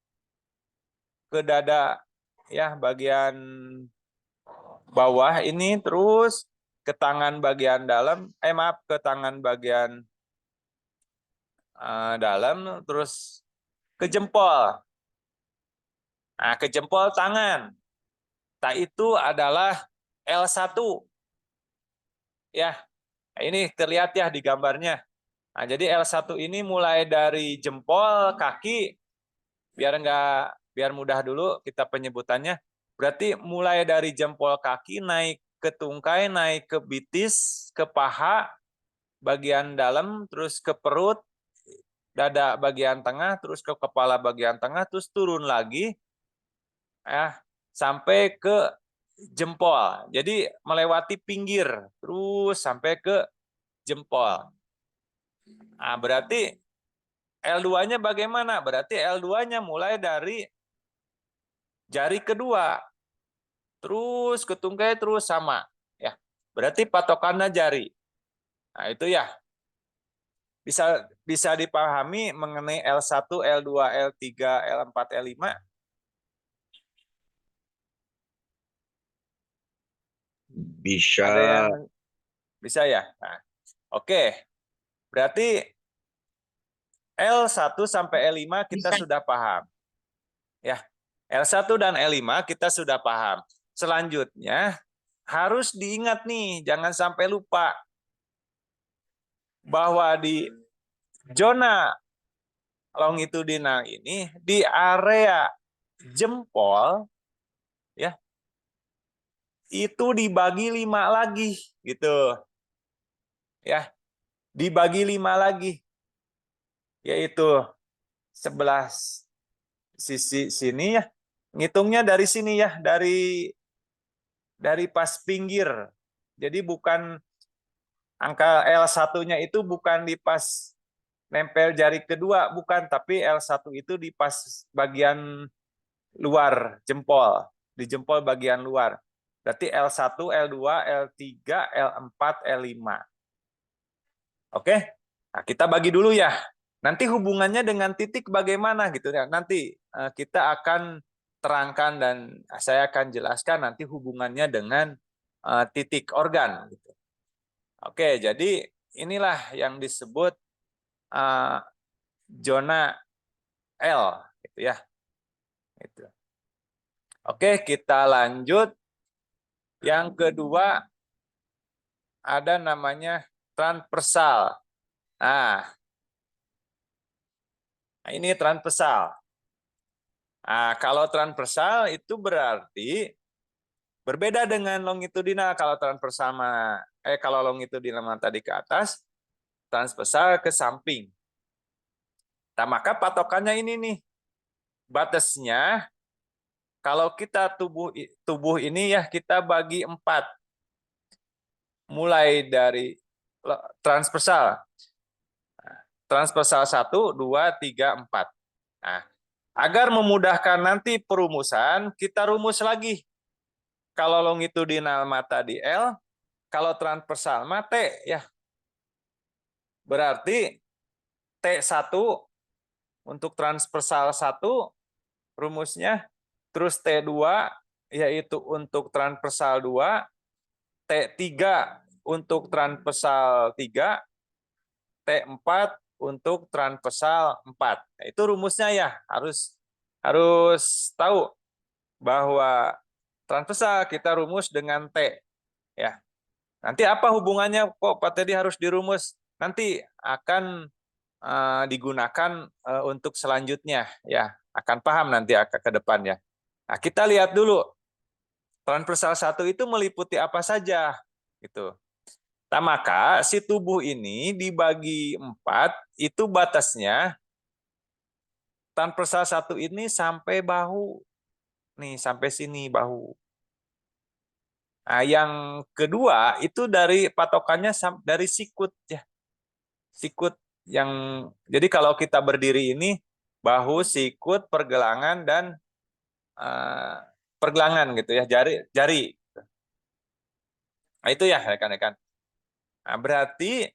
ke dada ya, bagian bawah ini, terus ke tangan bagian dalam, ke tangan bagian dalam, terus ke jempol. Nah, ke jempol tangan. Nah, itu adalah L1. Ya, ini terlihat ya di gambarnya. Nah, jadi L1 ini mulai dari jempol kaki, biar mudah dulu kita penyebutannya. Berarti mulai dari jempol kaki naik ke tungkai, naik ke bitis, ke paha bagian dalam, terus ke perut, dada bagian tengah, terus ke kepala bagian tengah, terus turun lagi ya sampai ke jempol. Jadi melewati pinggir terus sampai ke jempol. Nah, berarti L2-nya bagaimana? Berarti L2-nya mulai dari jari kedua, terus ke tungkai, terus sama. Ya, berarti patokannya jari. Nah, itu ya. Bisa dipahami mengenai L1, L2, L3, L4, L5? Bisa. Ada yang bisa ya? Nah, oke. Berarti L1 sampai L5 kita sudah paham. Ya. L1 dan L5 kita sudah paham. Selanjutnya harus diingat nih, jangan sampai lupa bahwa di zona longitudinal ini di area jempol ya itu dibagi 5 lagi gitu. Ya, dibagi 5 lagi. Yaitu sebelah sisi sini ya. Ngitungnya dari sini ya, dari pas pinggir. Jadi bukan angka L1-nya itu bukan di pas nempel jari kedua, bukan, tapi L1 itu di pas bagian luar jempol, di jempol bagian luar. Berarti L1, L2, L3, L4, L5. Oke? Nah, kita bagi dulu ya. Nanti hubungannya dengan titik bagaimana gitu ya. Nanti kita akan terangkan dan saya akan jelaskan nanti hubungannya dengan titik organ gitu. Oke, jadi inilah yang disebut zona L gitu ya. Gitu. Oke, kita lanjut. Yang kedua ada namanya transversal. Nah, ini transversal. Nah, kalau transversal itu berarti berbeda dengan longitudinal. Kalau longitudinal tadi ke atas, transversal ke samping. Nah, maka patokannya ini nih. Batasnya kalau kita tubuh ini ya kita bagi 4. Mulai dari transversal. Transversal 1, 2, 3, 4. Nah, agar memudahkan nanti perumusan, kita rumus lagi. Kalau longitudinal mata di L, kalau transversal mata T ya. Berarti T1 untuk transversal 1 rumusnya, terus T2 yaitu untuk transversal 2, T3 untuk transversal 3, T4 untuk transversal 4. Nah, itu rumusnya ya, harus tahu bahwa transversal kita rumus dengan T. Ya. Nanti apa hubungannya kok Pak Teddy harus dirumus? Nanti akan digunakan untuk selanjutnya. Ya, akan paham nanti ke depan ya. Nah, kita lihat dulu. Transversal 1 itu meliputi apa saja? Gitu. Nah, maka si tubuh ini dibagi 4, itu batasnya transversal 1 ini sampai bahu. Nih, sampai sini bahu. Nah, yang kedua itu dari patokannya dari sikut ya. Sikut yang jadi kalau kita berdiri ini bahu, sikut, pergelangan dan pergelangan gitu ya, jari. Nah, itu ya rekan-rekan. Nah, berarti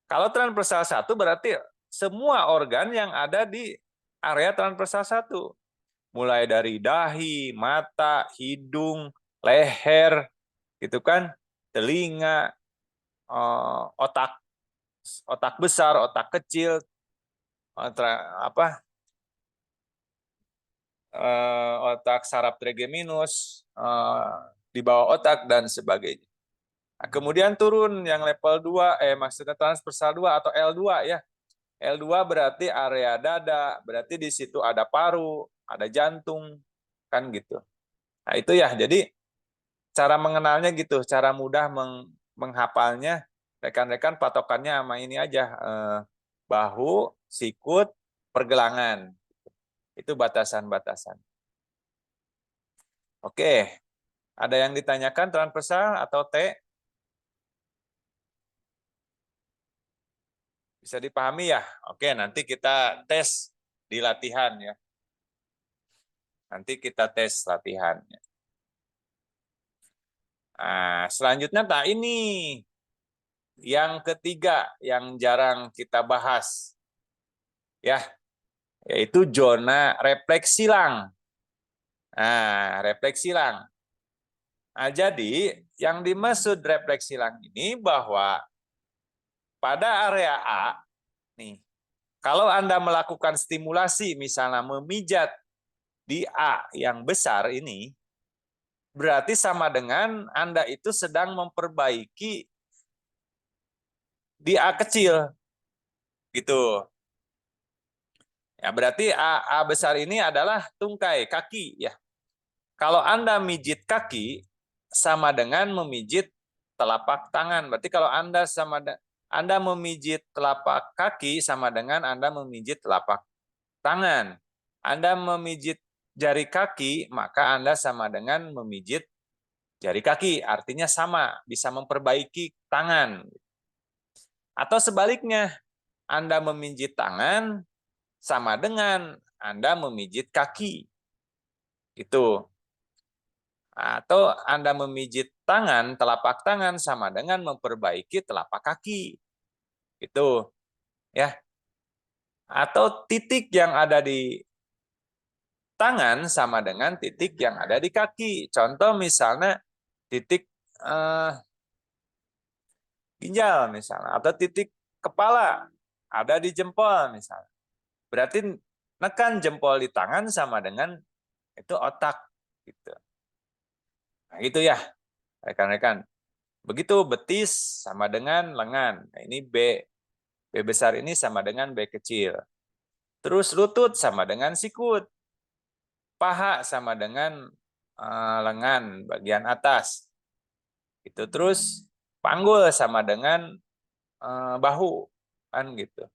kalau transversal 1 berarti semua organ yang ada di area transversal 1. Mulai dari dahi, mata, hidung, leher, gitu kan, telinga, otak besar, otak kecil, otak saraf trigeminus, di bawah otak dan sebagainya. Nah, kemudian turun yang level 2, maksudnya transversal 2 atau L2 ya. L2 berarti area dada, berarti di situ ada paru, ada jantung, kan gitu. Nah, itu ya. Jadi cara mengenalnya gitu, cara mudah menghafalnya, rekan-rekan patokannya sama ini aja, bahu, sikut, pergelangan. Itu batasan-batasan. Oke, ada yang ditanyakan transversal atau T? Bisa dipahami ya? Oke, nanti kita tes di latihan ya. Nanti kita tes latihan. Nah, selanjutnya ini yang ketiga yang jarang kita bahas. Ya, yaitu zona refleks silang. Nah, refleks silang. Nah, jadi yang dimaksud refleks silang ini bahwa pada area A, nih, kalau Anda melakukan stimulasi, misalnya memijat di A yang besar ini, berarti sama dengan Anda itu sedang memperbaiki di A kecil. Gitu. Ya, berarti A besar ini adalah tungkai, kaki. Ya. Kalau Anda mijit kaki, sama dengan memijit telapak tangan. Berarti kalau Anda memijit telapak kaki sama dengan Anda memijit telapak tangan. Anda memijit jari kaki, maka Anda sama dengan memijit jari kaki. Artinya sama, bisa memperbaiki tangan. Atau sebaliknya, Anda memijit tangan sama dengan Anda memijit kaki. Itu. Atau Anda memijit tangan, telapak tangan sama dengan memperbaiki telapak kaki. Itu. Ya. Atau titik yang ada di tangan sama dengan titik yang ada di kaki. Contoh misalnya titik ginjal misalnya, atau titik kepala ada di jempol misalnya. Berarti nekan jempol di tangan sama dengan itu otak. Gitu. Nah, itu ya, rekan-rekan. Begitu betis sama dengan lengan. Nah, ini B. B besar ini sama dengan B kecil. Terus lutut sama dengan sikut. Paha sama dengan lengan bagian atas. Itu terus panggul sama dengan bahu kan gitu.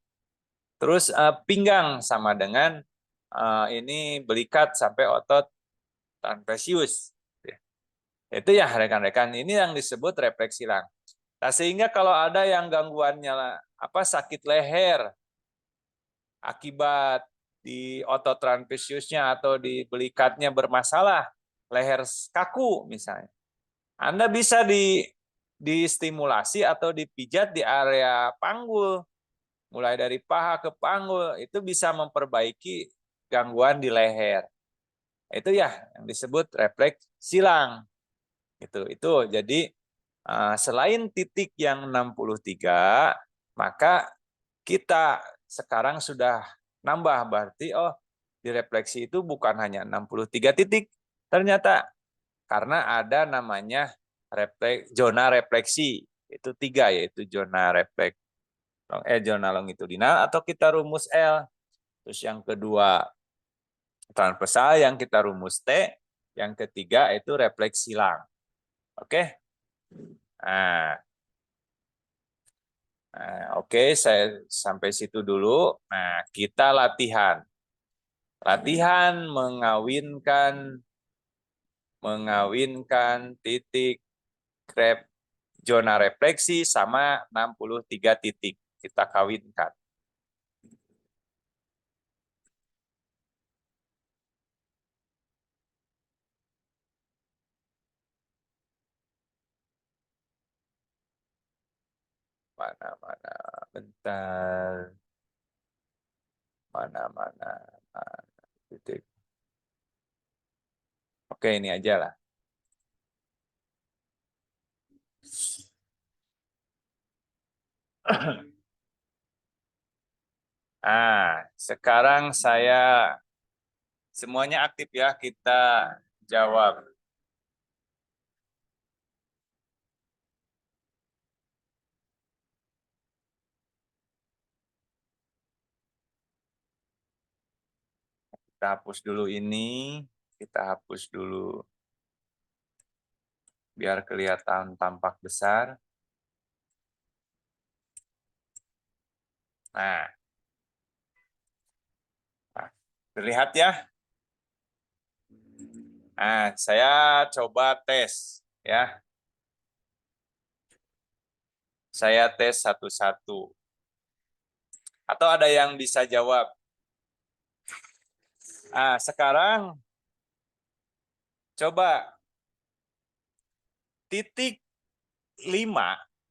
Terus pinggang sama dengan ini belikat sampai otot trapezius. Itu ya rekan-rekan, ini yang disebut refleks silang. Nah, sehingga kalau ada yang gangguannya sakit leher akibat di otot trapeziusnya atau di belikatnya bermasalah, leher kaku misalnya, Anda bisa distimulasi atau dipijat di area panggul, mulai dari paha ke panggul, itu bisa memperbaiki gangguan di leher. Itu ya yang disebut refleks silang. Itu jadi selain titik yang 63, maka kita sekarang sudah nambah, berarti di refleksi itu bukan hanya 63 titik, ternyata Karena ada namanya zona refleksi. Itu 3, yaitu zona zona longitudinal atau kita rumus L. Terus yang kedua transversal, yang kita rumus T. Yang ketiga itu refleksi silang. Oke? Oke, saya sampai situ dulu. Nah, kita latihan. Latihan mengawinkan titik zona refleksi sama 63 titik. Kita kawinkan. Mana-mana, bentar. Mana-mana titik. Oke, ini aja lah. Sekarang semuanya aktif ya, kita jawab. Kita hapus dulu ini, kita hapus dulu. Biar kelihatan tampak besar. Nah, terlihat ya? Nah, saya coba tes ya. Saya tes satu-satu. Atau ada yang bisa jawab? Sekarang coba titik 5,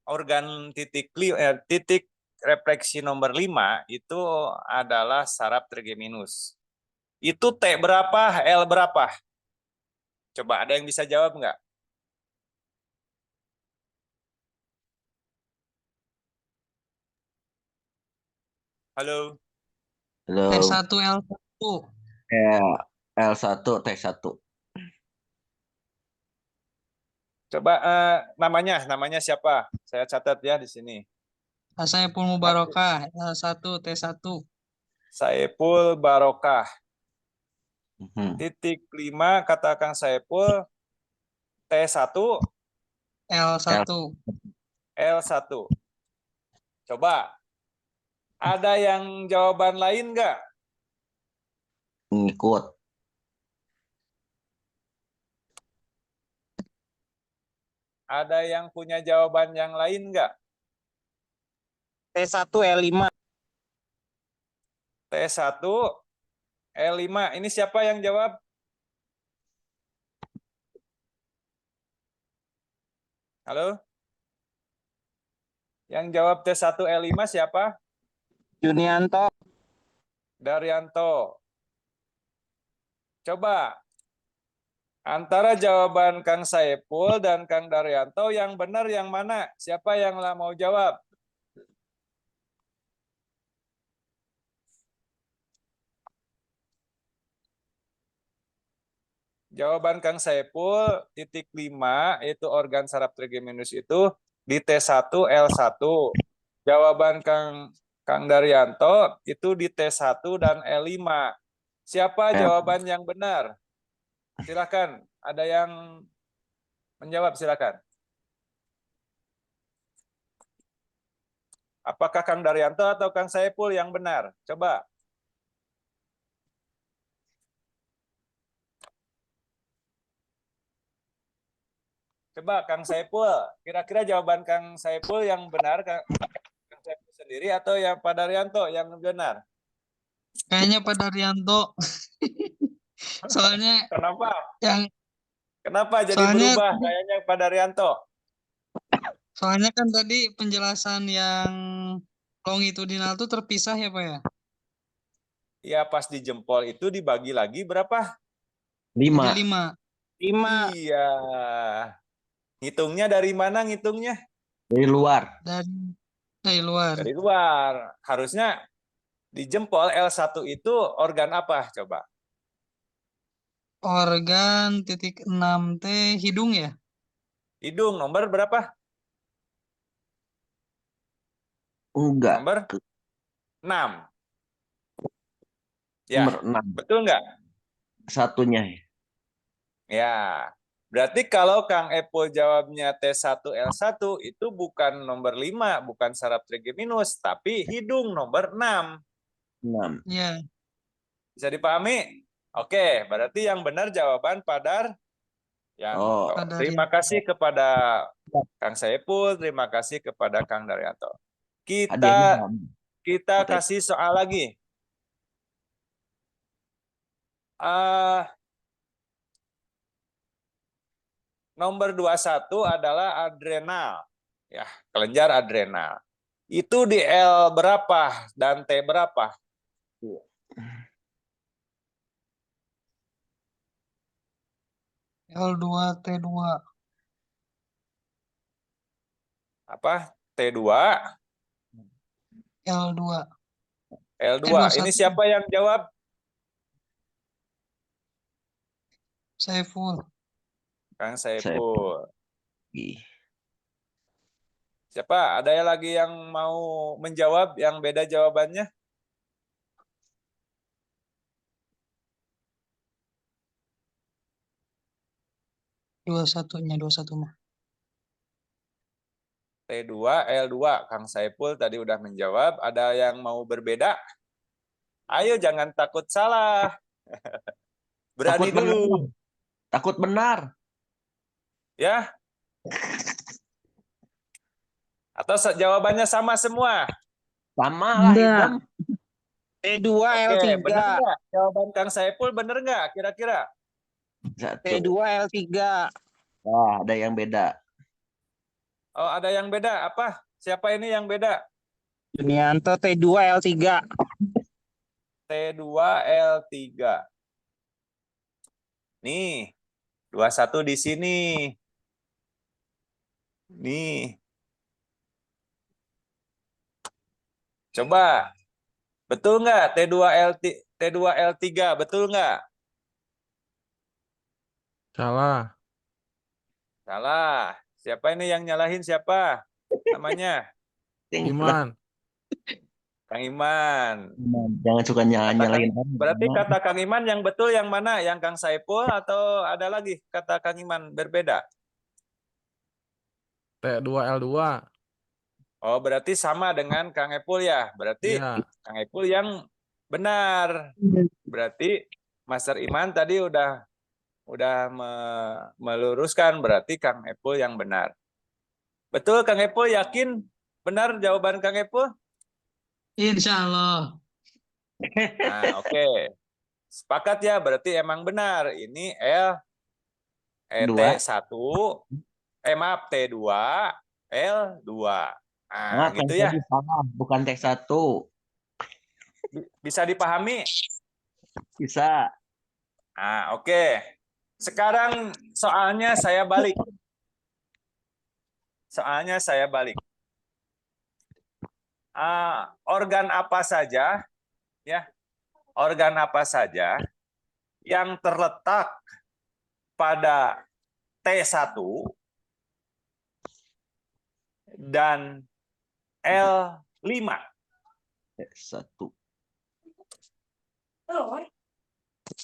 organ titik refleksi nomor 5 itu adalah saraf trigeminus. Itu T berapa, L berapa? Coba ada yang bisa jawab nggak? Halo? Halo. T1 L1. Ya, L1, T1. Coba namanya siapa? Saya catat ya di sini. Saiful Mubarokah L1 T1. Saiful Barokah. Mhm. Titik 5 kata Kang Saiful. T1 L1. L1. Coba. Ada yang jawaban lain nggak? Ngikut. Ada yang punya jawaban yang lain nggak? T1 L5. T1 L5. Ini siapa yang jawab? Halo? Yang jawab T1 L5 siapa? Junianto. Daryanto. Coba. Antara jawaban Kang Saiful dan Kang Daryanto yang benar yang mana? Siapa yang mau jawab? Jawaban Kang Saiful, titik 5, itu organ saraf trigeminus itu di T1 L1. Jawaban Kang Daryanto itu di T1 dan L5. Siapa jawaban yang benar? Silakan, ada yang menjawab, silakan. Apakah Kang Daryanto atau Kang Saiful yang benar? Coba. Coba Kang Saiful, kira-kira jawaban Kang Saiful yang benar, Kang Saiful sendiri atau yang Pak Daryanto yang benar? Kayaknya Pak Daryanto. Soalnya Kenapa jadi soalnya berubah kayaknya Pak Daryanto? soalnya kan tadi penjelasan yang longitudinal itu terpisah ya Pak ya? Ya pas di jempol itu dibagi lagi berapa? 5. Jadi 5. 5. Iya. Ngitungnya dari mana ngitungnya? Dari luar. Dari luar. Dari luar. Harusnya di jempol L1 itu organ apa? Coba. Organ titik 6T hidung ya? Hidung nomor berapa? Enggak. Nomor 6. Ya, Nomor 6. betul nggak? Satunya. Ya, berarti kalau Kang Epul jawabnya T1L1 itu bukan nomor 5, bukan saraf trigeminus, tapi hidung nomor 6. 6. Iya. Bisa dipahami? Oke, berarti yang benar jawaban Padar Yanto. Padar Terima Yanto. kasih kepada Kang Saipul, terima kasih kepada Kang Daryanto. Hadiahnya Kita kasih soal lagi. Nomor 21 adalah adrenal. Ya, kelenjar adrenal. Itu di L berapa dan T berapa? L2 T2. Apa? T2, L2. L2. T21. Ini siapa yang jawab? Saiful. Kang Saiful. Ih, Siapa? Ada yang lagi yang mau menjawab yang beda jawabannya? Dua satunya 21 mah. T2, L2. Kang Saiful tadi udah menjawab. Ada yang mau berbeda? Ayo jangan takut salah. Berani takut benar. dulu. Takut benar. Ya? Atau jawabannya sama semua? Sama lah Enggak. hitam. T2 Oke, L3. bener nggak? Jawaban Kang Saiful bener nggak kira-kira? Satu. T2 L3. Wah, ada yang beda. Oh, ada yang beda. Apa? Siapa ini yang beda? Junianto T2 L3. T2, L3. Nih, 21 di sini. Nih. Coba. Betul nggak T2L3? Betul nggak? Salah. Salah. Siapa ini yang nyalahin siapa? Namanya? Iman. Kang Iman. Jangan suka nyalain. Berarti kata Kang Iman yang betul yang mana? Yang Kang Saiful atau ada lagi kata Kang Iman berbeda? T2L2. Oh, berarti sama dengan Kang Epul ya. Berarti Iya. Kang Epul yang benar. Berarti Master Iman tadi udah meluruskan, berarti Kang Epul yang benar. Betul Kang Epul, yakin benar jawaban Kang Epul? Insya Allah. Nah, oke. Sepakat ya, berarti emang benar. Ini T1, maaf, T2, L2. Nah, gitu ya. Salah, bukan T1. Bisa dipahami? Bisa. Nah, oke. Sekarang soalnya saya balik. Organ apa saja, ya? Organ apa saja yang terletak pada T1 dan L5? T1.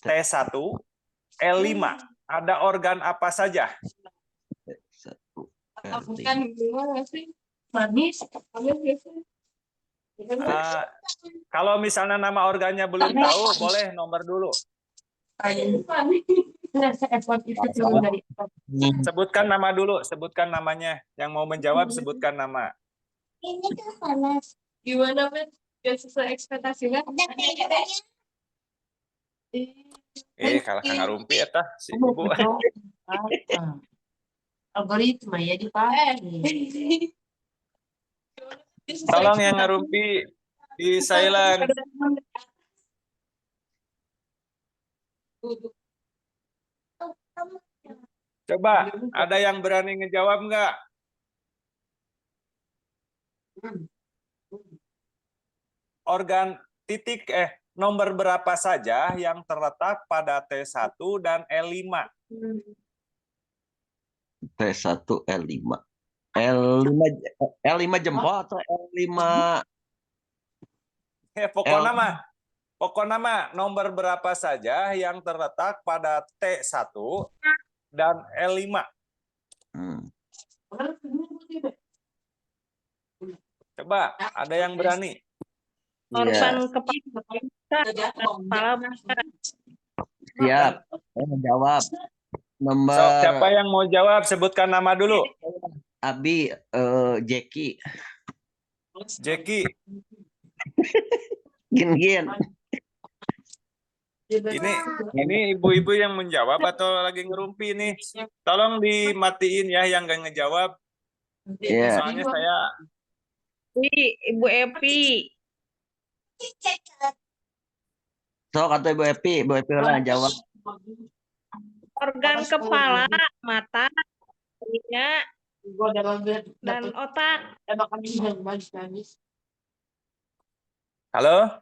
T1, L5. Ada organ apa saja? T1. Bukan gimana sih? Manis. Kalau misalnya nama organnya belum tahu, boleh nomor dulu. Sebutkan nama dulu, sebutkan namanya. Yang mau menjawab, sebutkan nama. Ini kan panas. Gimana, Ben? Gak sesuai ekspektasi kan? Kalah Kang Arumpi eta si Ibu. Algoritma ya dipahami. Tolong yang ngarumpi di silent. Coba, ada yang berani ngejawab nggak? Organ nomor berapa saja yang terletak pada T1 dan L5? T1 L5. L5 jempol atau L5 Pokoknya mah nomor berapa saja yang terletak pada T1 dan L5? Coba, ada yang berani? Iya. Siap. Saya menjawab. Nomor Siapa yang mau jawab? Sebutkan nama dulu. Abi, Jeki. Jeki. Gin. Ini ibu-ibu yang menjawab atau lagi ngerumpi nih? Tolong dimatiin ya yang nggak ngejawab. Iya. Soalnya saya Ibu Epi. So, kata Ibu Epi lah jawab. Organ kepala, mata, telinga, dan otak. Halo?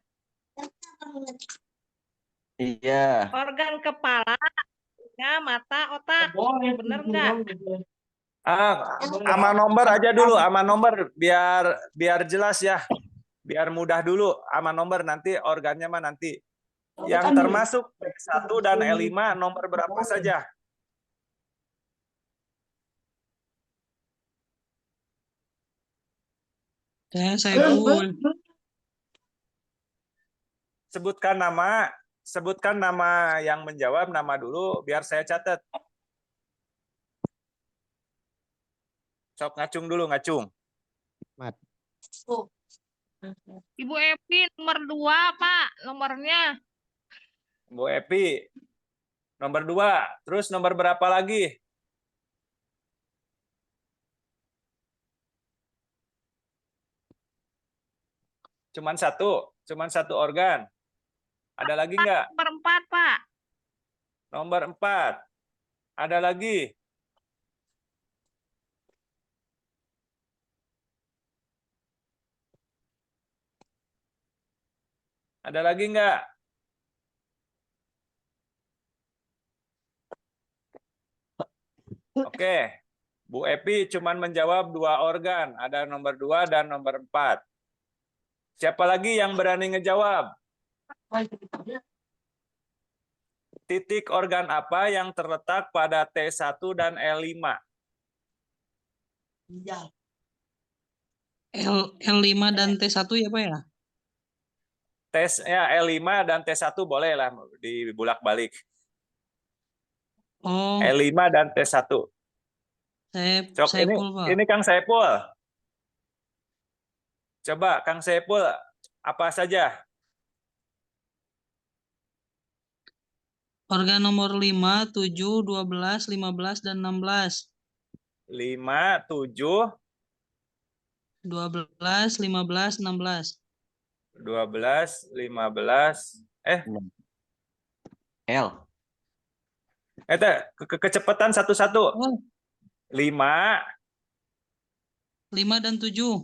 Iya. Organ kepala, telinga, mata, otak. Bener nggak? Ama nomor aja dulu, ama nomor biar jelas ya. Biar mudah dulu, ama nomor nanti organnya mah nanti. Yang termasuk T1 dan L5 nomor berapa saja? Saiful. Sebutkan nama yang menjawab, nama dulu biar saya catat. Sok ngacung dulu, ngacung. Ibu Epi nomor 2, Pak. Nomornya. Bu Epi, nomor 2. Terus nomor berapa lagi? Cuman satu organ. Ada lagi nggak? Nomor 4, Pak. Nomor 4. Ada lagi? Ada lagi nggak? Oke. Bu Epi cuman menjawab 2 organ. Ada nomor 2 dan nomor 4. Siapa lagi yang berani ngejawab? Titik organ apa yang terletak pada T1 dan L5? L5 dan T1 ya Pak ya? Ya, L5 dan T1 boleh lah dibulak-balik. Oh, L5 dan T1. Cok, Saiful Pak. ini Kang Saiful. Coba Kang Saiful, apa saja? Organ nomor 5, 7, 12, 15, dan 16. 5, 7, 12, 15, 16. 12, 15, L. Kecepatan satu-satu. Oh, 5, 5 dan 7.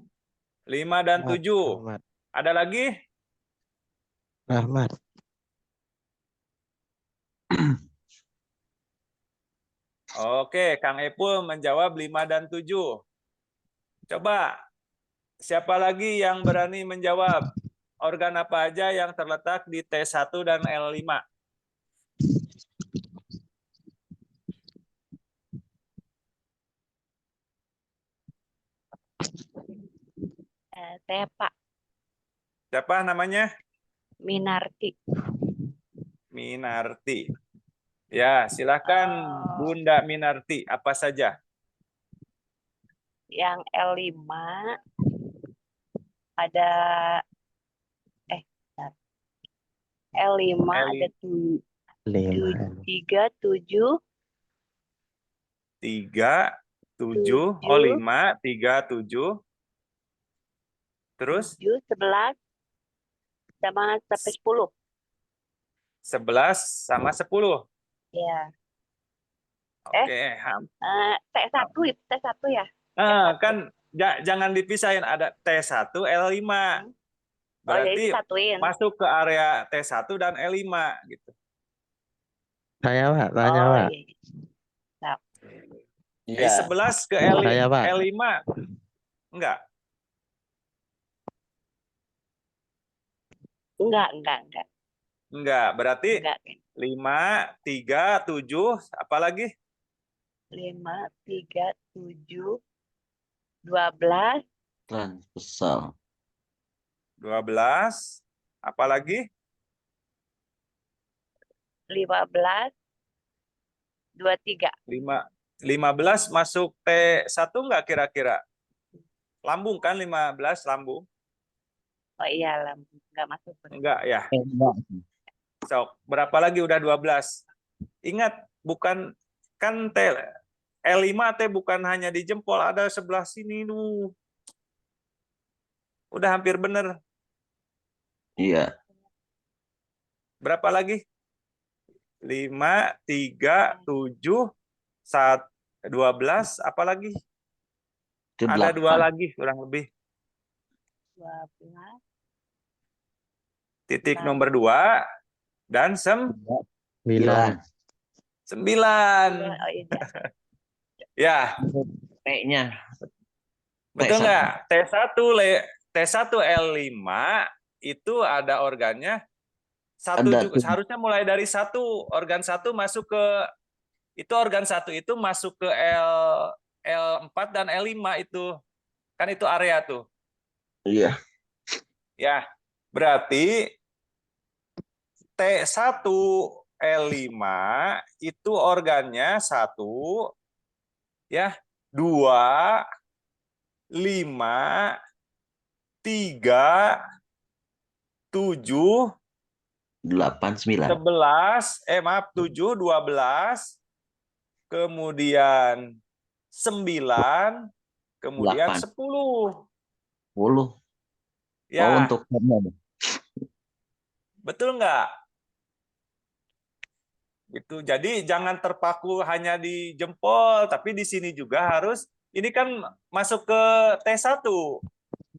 5 dan 7. Ada lagi? Rahmat. Oke, Kang Epul menjawab 5 dan 7. Coba, siapa lagi yang berani menjawab? Organ apa aja yang terletak di T1 dan L5? Saya Pak Siapa namanya? Minarti. Minarti. Ya, silakan Bunda Minarti, apa saja? Yang L5 ada L5 ada 3, 7, 3, 7, oh 5, 3, 7. Terus? 7, 11, sama sampai 10. 11 sama 10. Ya. Oke. T1 itu T1 ya? Kan jangan dipisahin, ada T1, L5. Oh, jadi Berarti disatuin. masuk ke area T1 dan L5 gitu. Saya Pak, tanya Oh, Pak. iya. Iya. T11 ke Saya Pak. L5 enggak? Enggak. Enggak, berarti Enggak. 5, 3, 7, apa lagi? 5, 3, 7, 12, Transversal. 12, apa lagi? 15, 23. 15 masuk T1 enggak kira-kira? Lambung kan 15 lambung? Oh iya, enggak masuk. Enggak ya. Enggak. Sok, berapa lagi udah 12? Ingat, bukan kan L5 teh bukan hanya di jempol, ada sebelah sini tuh. Udah hampir bener. Iya. Berapa lagi? 5, 3, 7, 1, 12, apa lagi? Itu Ada 2 8. lagi kurang lebih. 12. Titik nomor 2 dan 9. 9. Oh iya. Ya, P-nya. betul T1. nggak? T1 L5 itu ada organnya satu Ada juga, harusnya mulai dari 1. Organ 1 masuk ke itu organ 1 itu masuk ke L4 dan L5 itu. Kan itu area tuh. Iya. Ya, berarti T1 L5 itu organnya 1, ya, 2, 5, 3, 7, 8, 9. 11, 7, 12, kemudian 9, kemudian 8. 10. 10. Ya, Oh, untuk betul nggak? Gitu. Jadi jangan terpaku hanya di jempol, tapi di sini juga harus. Ini kan masuk ke T1.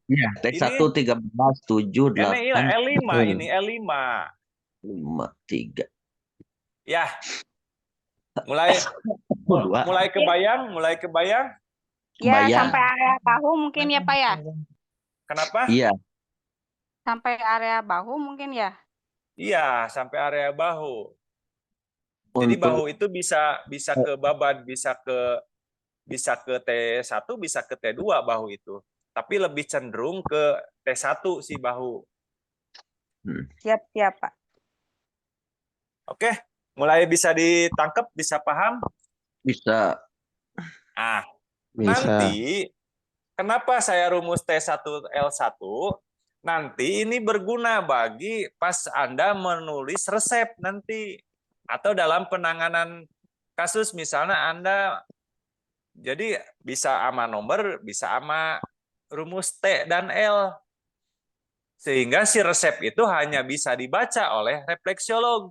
Iya, T1 13, 7, Karena ini 8, L5 ini L5. 5, 3. Ya. Mulai kebayang. Ya, Kebayang. sampai area bahu mungkin ya, Pak ya? Kenapa? Iya. Sampai area bahu mungkin ya? Iya, sampai area bahu. Jadi bahu itu bisa ke babat, bisa ke T1, bisa ke T2 bahu itu. Tapi lebih cenderung ke T1 si bahu. Siap, Pak. Oke, mulai bisa ditangkap, bisa paham? Bisa. Ah, Bisa. nanti kenapa saya rumus T1 L1? Nanti ini berguna bagi pas Anda menulis resep nanti. Atau dalam penanganan kasus, misalnya Anda jadi bisa sama nomor, bisa sama rumus T dan L. Sehingga si resep itu hanya bisa dibaca oleh refleksiolog.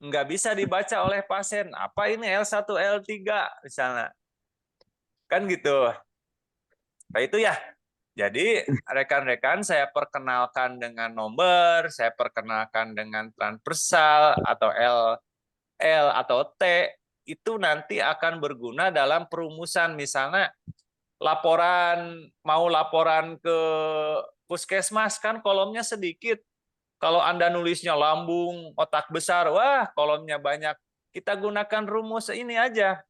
Nggak bisa dibaca oleh pasien. Apa ini L1, L3 misalnya. Kan gitu. Nah itu ya. Jadi rekan-rekan saya perkenalkan dengan nomor, saya perkenalkan dengan transversal atau L atau T, itu nanti akan berguna dalam perumusan. Misalnya mau laporan ke puskesmas kan kolomnya sedikit. Kalau Anda nulisnya lambung, otak besar, wah kolomnya banyak. Kita gunakan rumus ini aja.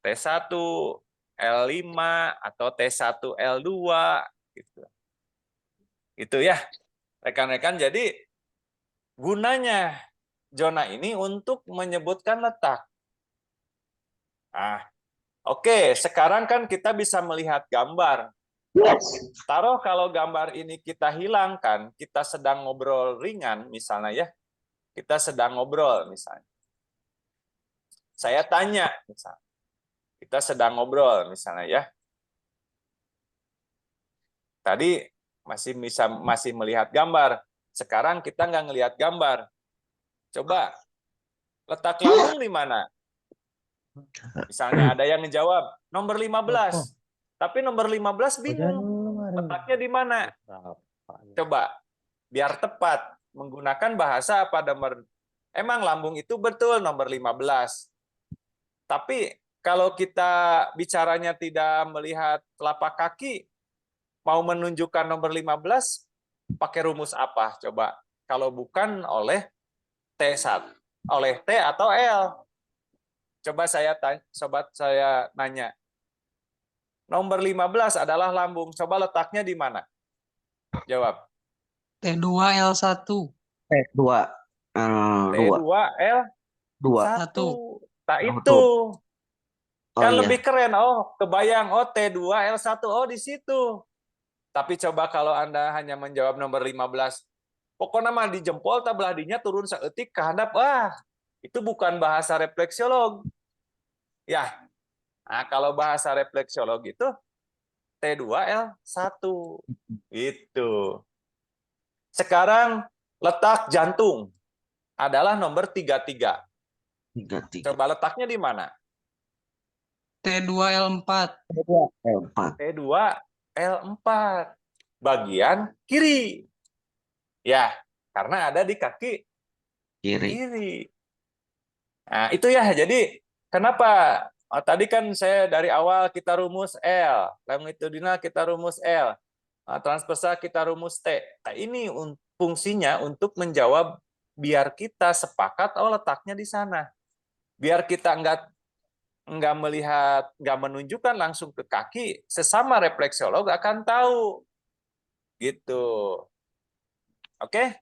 T1, L5 atau T1 L2 gitu. Itu ya, rekan-rekan. Jadi gunanya zona ini untuk menyebutkan letak. Nah, oke, sekarang kan kita bisa melihat gambar. Taruh kalau gambar ini kita hilangkan, kita sedang ngobrol ringan misalnya ya. Kita sedang ngobrol misalnya. Saya tanya misalnya. Kita sedang ngobrol misalnya ya. Tadi masih melihat gambar. Sekarang kita nggak ngelihat gambar. Coba letak lambung di mana? Misalnya ada yang menjawab nomor 15. Tapi nomor 15 bingung. Letaknya di mana? Coba, biar tepat, menggunakan bahasa apa nomor. Emang lambung itu betul nomor 15. Tapi kalau kita bicaranya tidak melihat telapak kaki, mau menunjukkan nomor 15, pakai rumus apa? Coba, kalau bukan oleh T1, oleh T atau L. Coba saya tanya, sobat saya nanya. Nomor 15 adalah lambung. Coba letaknya di mana? Jawab. T2 L1 T2 T2 L 2. 1. Tak Oh, itu. Oh Kan iya. lebih keren. Oh, kebayang. Oh, T2 L1. Oh, di situ. Tapi coba kalau Anda hanya menjawab nomor 15. Pokoknya mah di jempol tabelah dinya turun seetik ke handap. Wah, itu bukan bahasa refleksiolog. Ya. Nah, kalau bahasa refleksiolog itu T2L1. Itu. Sekarang letak jantung adalah nomor 33. 33. Coba letaknya di mana? T2 L4 L4. T2L4. Bagian kiri. Ya, karena ada di kaki Kiri. kiri. Nah, itu ya. Jadi, kenapa? Tadi kan saya dari awal kita rumus L. Longitudinal kita rumus L. Transversal kita rumus T. Nah, ini fungsinya untuk menjawab biar kita sepakat, oh letaknya di sana. Biar kita nggak melihat, nggak menunjukkan langsung ke kaki, sesama refleksiolog akan tahu. Gitu. Oke?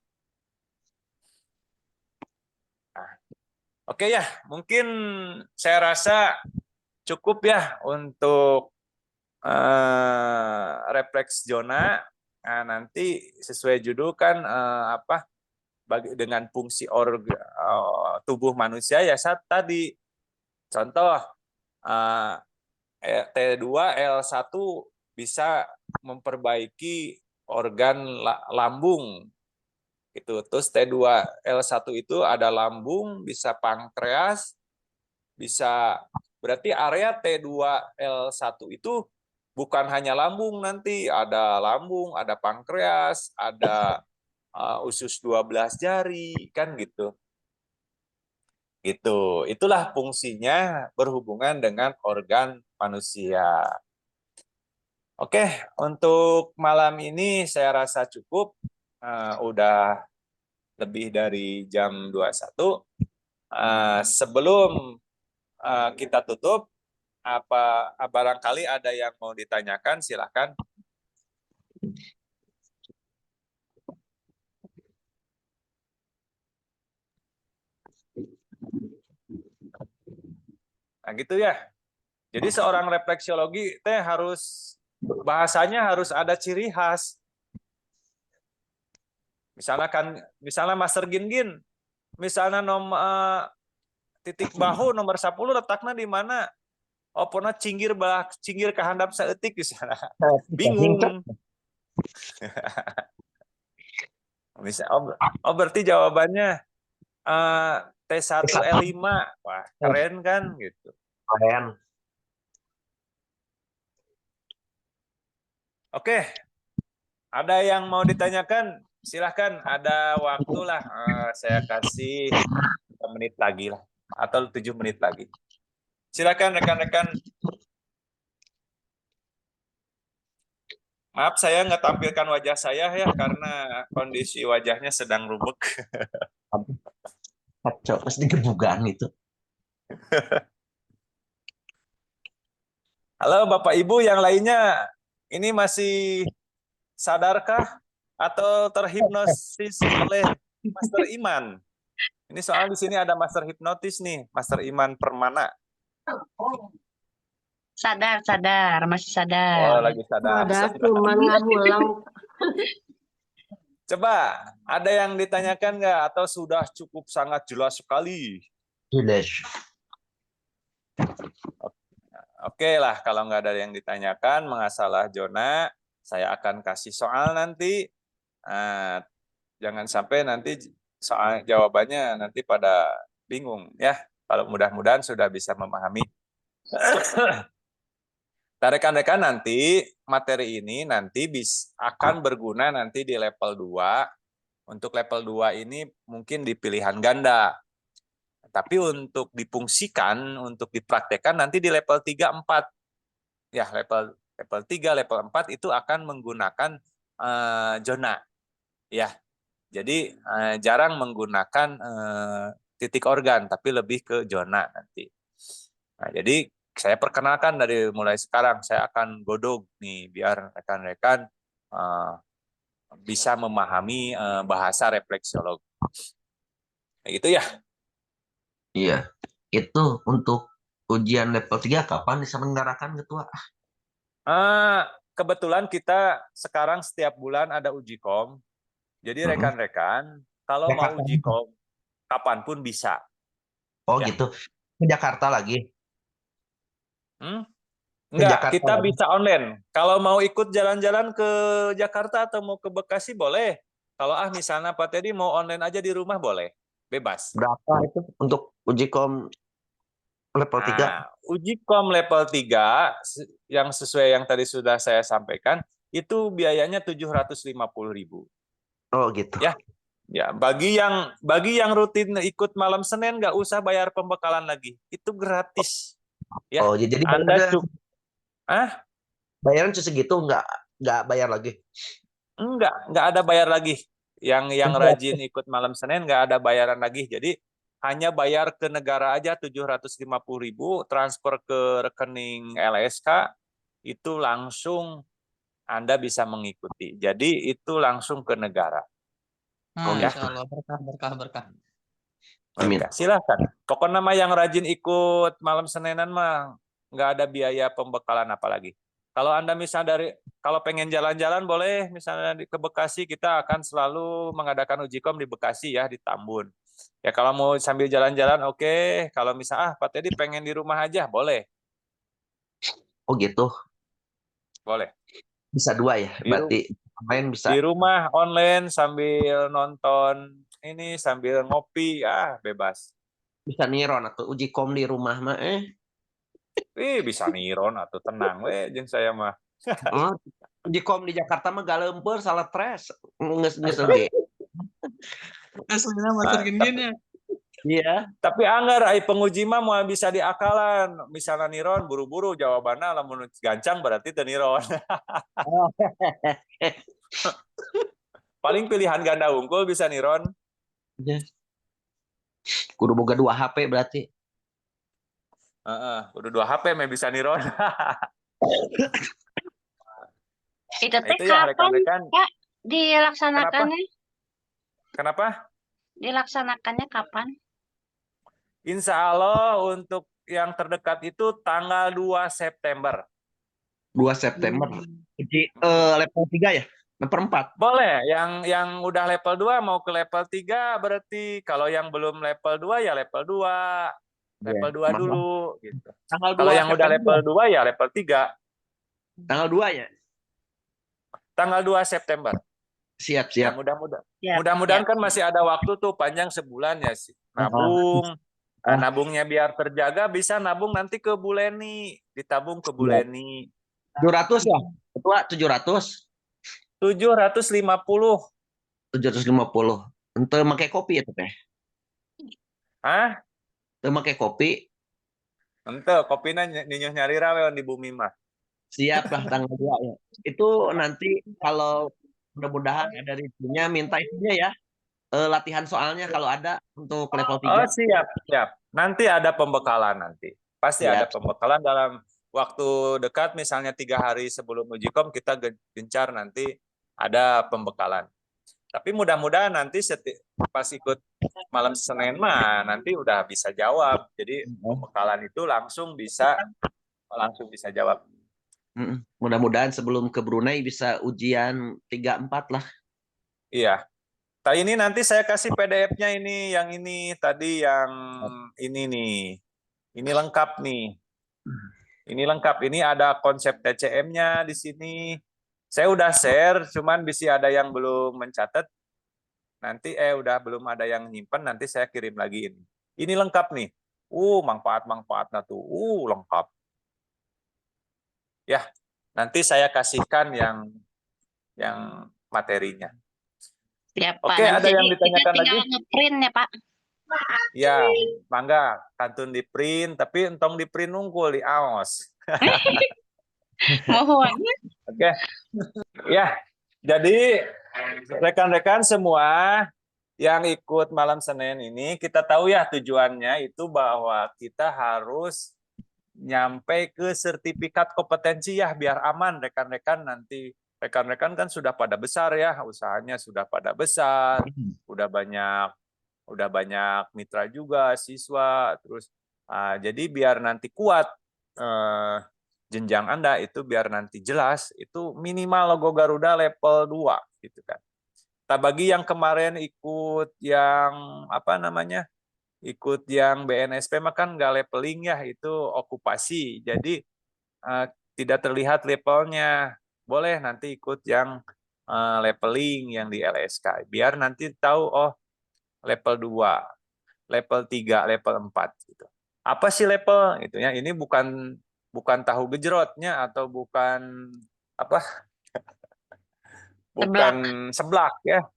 Nah, oke ya, mungkin saya rasa cukup ya untuk refleks zona. Nah, nanti sesuai judul kan dengan fungsi tubuh manusia ya saat tadi. Contoh T2L1 bisa memperbaiki organ lambung. Itu. Terus T2L1 itu ada lambung, bisa pankreas, bisa berarti area T2L1 itu bukan hanya lambung nanti, ada lambung, ada pankreas, ada usus 12 jari, kan gitu. Gitu. Itulah fungsinya berhubungan dengan organ manusia. Oke, untuk malam ini saya rasa cukup. Udah lebih dari jam 21. Sebelum kita tutup, barangkali ada yang mau ditanyakan, silakan. Nah, gitu ya. Jadi seorang refleksiologi bahasanya harus ada ciri khas. Misalnya Master Gin, misalnya titik bahu nomor 10 letaknya di mana? Oh, pernah cinggir ke handap seetik di sana. Bingung. Berarti jawabannya T1L5. Wah, keren kan gitu. Keren. Oke. Ada yang mau ditanyakan? Silahkan, ada waktu lah. Saya kasih 5 menit lagi lah. Atau 7 menit lagi. Silakan rekan-rekan. Maaf saya nggak tampilkan wajah saya ya, karena kondisi wajahnya sedang rumek. Kacau, pasti gebugan itu. Halo Bapak Ibu yang lainnya, ini masih sadarkah atau terhipnosis oleh Master Iman? Ini soal di sini ada Master Hipnotis nih, Master Iman Permana. Sadar, masih sadar. Oh, lagi sadar. Cuma ngulang. Coba, ada yang ditanyakan nggak? Atau sudah cukup sangat jelas sekali? Jelas. Oke lah, kalau nggak ada yang ditanyakan, mengasalah zona, saya akan kasih soal nanti. Jangan sampai nanti soal jawabannya nanti pada bingung ya. Kalau mudah-mudahan sudah bisa memahami. Nah, rekan-rekan nanti materi ini nanti akan berguna nanti di level 2. Untuk level 2 ini mungkin di pilihan ganda. Tapi untuk difungsikan, untuk dipraktekkan nanti di level 3, 4. Ya, level 3, level 4 itu akan menggunakan zona. Ya. Jadi jarang menggunakan titik organ, tapi lebih ke zona nanti. Nah, jadi saya perkenalkan dari mulai sekarang, saya akan godok nih biar rekan-rekan bisa memahami bahasa refleksiologi. Kayak gitu ya. Iya. Itu untuk ujian level 3 kapan diselenggarakan Ketua? Kebetulan kita sekarang setiap bulan ada uji kom. Jadi rekan-rekan kalau mau Jakarta. uji kom kapanpun bisa. Oh Ya. gitu. Ke Jakarta lagi. Enggak, Jakarta kita lagi. bisa online. Kalau mau ikut jalan-jalan ke Jakarta atau mau ke Bekasi boleh. Kalau misalnya Pak Teddy mau online aja di rumah boleh. Bebas. Berapa itu untuk uji kom level 3? Nah, uji kom level 3 yang sesuai yang tadi sudah saya sampaikan itu biayanya 750.000. Oh gitu. Ya. Ya, bagi yang rutin ikut malam Senin nggak usah bayar pembekalan lagi. Itu gratis. Ya. Oh jadi Anda bayaran segitu nggak bayar lagi? Enggak ada bayar lagi. Yang rajin ikut malam Senin nggak ada bayaran lagi. Jadi hanya bayar ke negara aja 750.000, transfer ke rekening LSK, itu langsung Anda bisa mengikuti. Jadi itu langsung ke negara. Ya. Insya Allah berkah. Amin. Silahkan. Pokoknya mah yang rajin ikut malam Seninan mah nggak ada biaya pembekalan apalagi. Kalau Anda kalau pengen jalan-jalan boleh, misalnya ke Bekasi, kita akan selalu mengadakan uji kom di Bekasi ya, di Tambun. Ya kalau mau sambil jalan-jalan oke. Kalau misalnya Pak Teddy pengen di rumah aja boleh. Oh gitu. Boleh. Bisa dua ya, berarti main bisa. Di rumah online sambil nonton ini sambil ngopi bebas. Bisa niron atau uji kom di rumah mah Bisa niron atau tenang jeung saya mah. Oh, uji kom di Jakarta mah galempeur salah stres. Geus oge. Aslinya matur gini ya. Iya. Tapi anggar ai penguji mah mau bisa diakalan. Misalnya niron buru-buru jawabannya lamun gancang berarti teu niron. Paling pilihan ganda unggul bisa niron. Kudu boga 2 HP berarti. Udah 2 HP mah bisa niron. Itu Nah, teh itu ya kapan rekan-rekan. Kak dilaksanakannya? Kenapa? Dilaksanakannya kapan? Insya Allah untuk yang terdekat itu tanggal 2 September. 2 September. Uji level 3 ya? Level 4. Boleh, yang udah level 2 mau ke level 3 berarti kalau yang belum level 2 ya level 2. Level 2 dulu gitu. Kalau yang udah level 2 ya level 3. Tanggal 2 ya? Tanggal 2 September. Siap. Ya, mudah-mudahan kan masih ada waktu tuh panjang sebulan ya sih. Nabung. Nabungnya biar terjaga bisa nabung nanti ke Bu Leni, ditabung ke Bu Leni. 700 ya? Ketua 700. 750. 750. Ente make kopi ya teh? Ente make kopi? Ente kopinya ninyuh nyari raweon di bumi mah. Siap lah tanggal 2 ya. Itu nanti kalau mudah-mudahan ada rezekinya minta itunya ya. Latihan soalnya kalau ada untuk level 3. Oh, siap. Nanti ada pembekalan nanti. Pasti ada pembekalan dalam waktu dekat, misalnya 3 hari sebelum uji kom kita gencar nanti ada pembekalan. Tapi mudah-mudahan nanti pas ikut malam Senin mah nanti udah bisa jawab. Jadi pembekalan itu langsung bisa jawab. Mudah-mudahan sebelum ke Brunei bisa ujian 3-4 lah. Iya. Ini nanti saya kasih PDF-nya ini, yang ini tadi yang ini nih. Ini lengkap nih. Ini lengkap. Ini ada konsep TCM-nya di sini. Saya udah share, cuman bisa ada yang belum mencatat. Nanti belum ada yang nyimpen, nanti saya kirim lagi ini. Ini lengkap nih. Manfaat-manfaatnya tuh. Lengkap. Ya, nanti saya kasihkan yang materinya. Siap, Pak. Oke, ada Nanti yang kita ditanyakan tinggal lagi? ngeprint ya, Pak. Ya, mangga kantun di print, tapi entong di print unggul di aos. Mohon. Oke. Ya, jadi rekan-rekan semua yang ikut malam Senin ini, kita tahu ya tujuannya itu bahwa kita harus nyampe ke sertifikat kompetensi ya, biar aman rekan-rekan nanti. Rekan-rekan kan sudah pada besar ya, usahanya sudah pada besar, udah banyak mitra juga, siswa, terus jadi biar nanti kuat jenjang Anda itu, biar nanti jelas itu minimal logo Garuda level 2 gitu kan. Nah, bagi yang kemarin ikut yang ikut yang BNSP mah kan nggak leveling ya, itu okupasi. Jadi tidak terlihat levelnya. Boleh nanti ikut yang leveling yang di LSK. Biar nanti tahu oh level 2, level 3, level 4 gitu. Apa sih level itu ya? Ini bukan tahu gejrotnya atau bukan apa? Bukan seblak ya.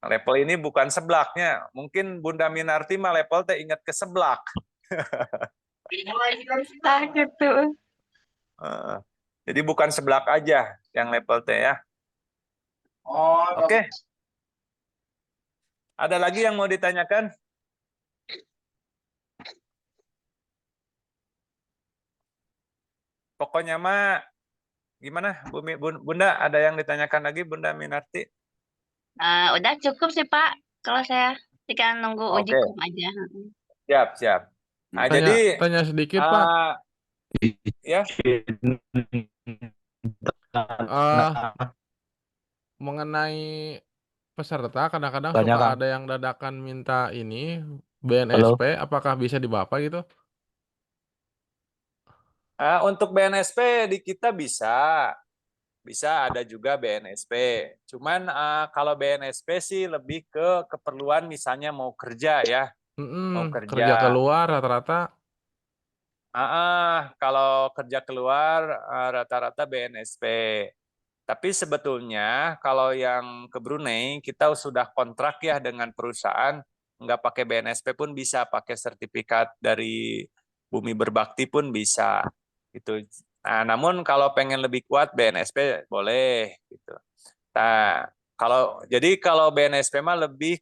Level ini bukan seblaknya. Mungkin Bunda Minarti mah level teh ingat ke seblak. Ah, gitu. Jadi bukan seblak aja yang level teh ya. Oke. Ada lagi yang mau ditanyakan? Pokoknya mah gimana Bunda, ada yang ditanyakan lagi Bunda Minarti? Udah cukup sih, Pak. Kalau saya tinggal nunggu uji Oke. kom aja. Siap. Nah, jadi Tanya sedikit, Pak. Ya. Mengenai peserta, kadang-kadang Tanya, suka Kang. ada yang dadakan minta ini BNSP, apakah bisa di Bapak gitu? Untuk BNSP di kita bisa ada juga BNSP. Cuman kalau BNSP sih lebih ke keperluan misalnya mau kerja ya, mau Kerja keluar rata-rata. Kalau kerja keluar rata-rata BNSP. Tapi sebetulnya kalau yang ke Brunei kita sudah kontrak ya dengan perusahaan, nggak pakai BNSP pun bisa, pakai sertifikat dari Bumi Berbakti pun bisa gitu. Nah, namun kalau pengen lebih kuat BNSP boleh gitu. Nah, kalau BNSP mah lebih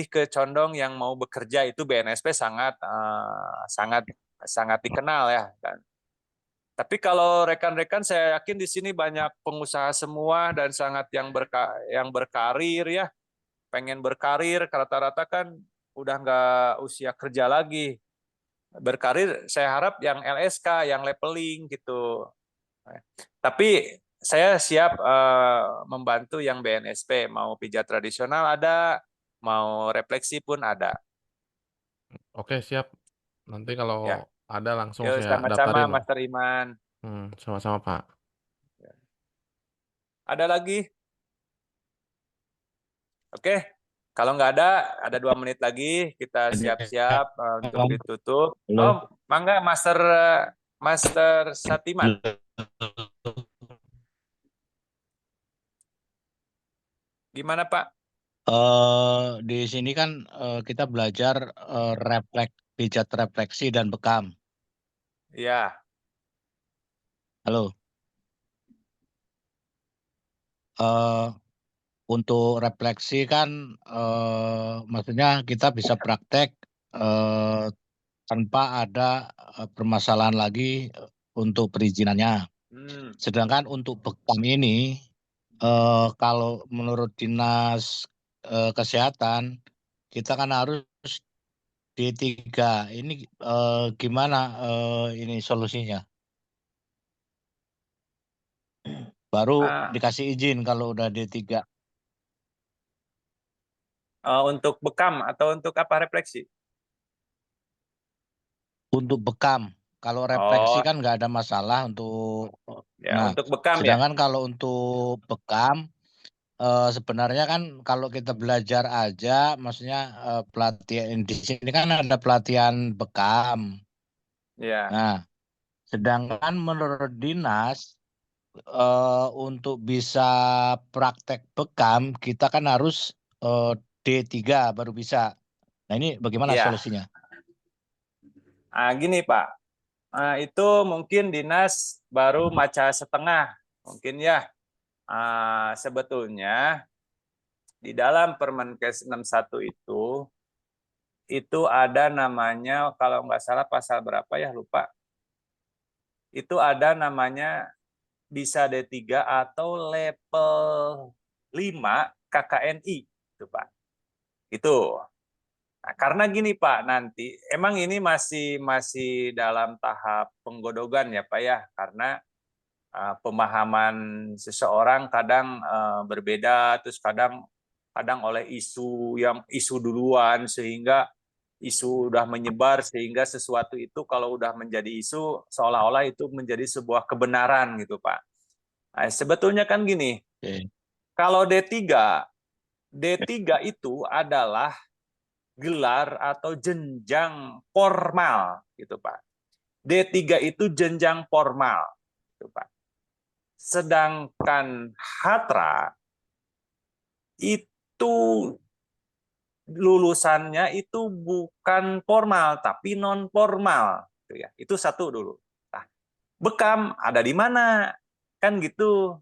ke condong yang mau bekerja, itu BNSP sangat dikenal ya kan. Tapi kalau rekan-rekan saya yakin di sini banyak pengusaha semua dan sangat yang berkarir ya, pengen berkarir, rata-rata kan udah nggak usia kerja lagi. Berkarir saya harap yang LSK, yang leveling gitu. Tapi saya siap membantu yang BNSP, mau pijat tradisional ada, mau refleksi pun ada. Oke, siap. Nanti kalau Ya. ada langsung Yuk, saya sama-sama daftarin. Master Iman. Sama-sama, Pak. Ada lagi? Oke, kalau nggak ada 2 menit lagi, kita siap-siap untuk ditutup. Oh, mangga Master Satiman. Gimana Pak? Di sini kan kita belajar pijat refleksi dan bekam. Iya. Halo. Untuk refleksi kan maksudnya kita bisa praktek tanpa ada permasalahan lagi untuk perizinannya. Sedangkan untuk bekam ini kalau menurut Dinas Kesehatan kita kan harus D3. Ini gimana ini solusinya? Baru dikasih izin kalau udah D3. Untuk bekam atau untuk apa refleksi? Untuk bekam. Kalau refleksi kan nggak ada masalah untuk. Ya, untuk bekam ya. Sedangkan kalau untuk bekam sebenarnya kan kalau kita belajar aja, maksudnya pelatihan di sini kan ada pelatihan bekam. Ya. Nah, Sedangkan menurut dinas untuk bisa praktek bekam kita kan harus D3 baru bisa. Nah ini bagaimana Iya. solusinya? Gini Pak, itu mungkin dinas baru maca setengah, mungkin ya. Sebetulnya di dalam Permenkes 61 itu ada namanya, kalau nggak salah pasal berapa ya, lupa. Itu ada namanya bisa D3 atau level 5 KKNI, itu Pak. Itu. Nah, karena gini Pak, nanti emang ini masih dalam tahap penggodogan ya Pak ya, karena pemahaman seseorang kadang berbeda, terus kadang oleh isu duluan, sehingga isu udah menyebar, sehingga sesuatu itu kalau udah menjadi isu seolah-olah itu menjadi sebuah kebenaran gitu Pak. Nah, sebetulnya kan gini, kalau D3 itu adalah gelar atau jenjang formal gitu Pak. D3 itu jenjang formal gitu Pak. Sedangkan Hatra itu lulusannya itu bukan formal tapi non formal gitu ya. Itu satu dulu. Nah, bekam ada di mana? Kan gitu.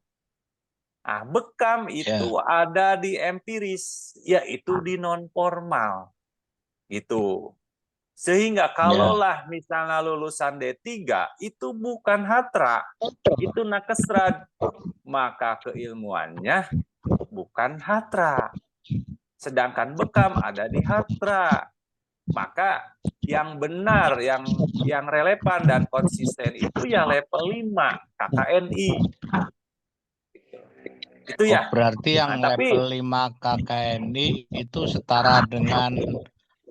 Nah, bekam itu ada di empiris, yaitu di non formal. Itu. Sehingga kalaulah misalnya lulusan D3 itu bukan Hatra, itu nakesrad, maka keilmuannya bukan Hatra. Sedangkan bekam ada di Hatra. Maka yang benar, yang relevan dan konsisten itu ya level 5 KKNI. Itu ya. Berarti yang level 5 KKNI itu setara dengan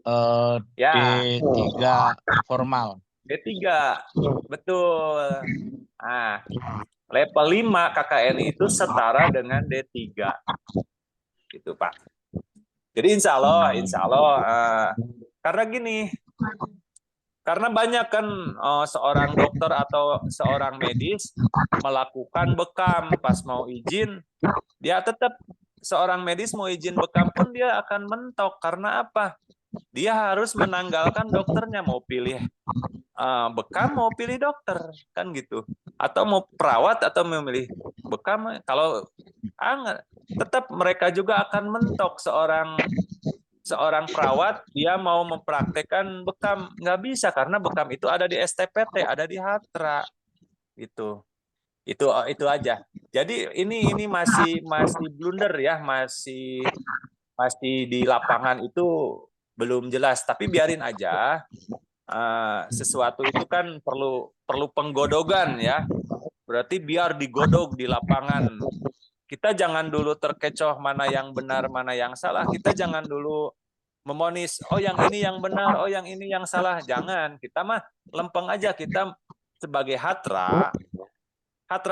D3 formal. D3, betul. Nah, level 5 KKNI itu setara dengan D3. Gitu, Pak. Jadi insya Allah, karena gini, karena banyak kan seorang dokter atau seorang medis melakukan bekam pas mau izin, dia tetap seorang medis mau izin bekam pun dia akan mentok. Karena apa? Dia harus menanggalkan dokternya, mau pilih bekam, mau pilih dokter, kan gitu. Atau mau perawat atau memilih bekam, kalau tetap mereka juga akan mentok. Seorang perawat dia mau mempraktekkan bekam, nggak bisa karena bekam itu ada di STPT, ada di Hatra, itu aja. Jadi ini masih blunder ya, masih di lapangan itu belum jelas. Tapi biarin aja. Sesuatu itu kan perlu penggodogan ya. Berarti biar digodok di lapangan. Kita jangan dulu terkecoh mana yang benar, mana yang salah. Kita jangan dulu memonis, oh yang ini yang benar, oh yang ini yang salah. Jangan, kita mah lempeng aja. Kita sebagai Hatra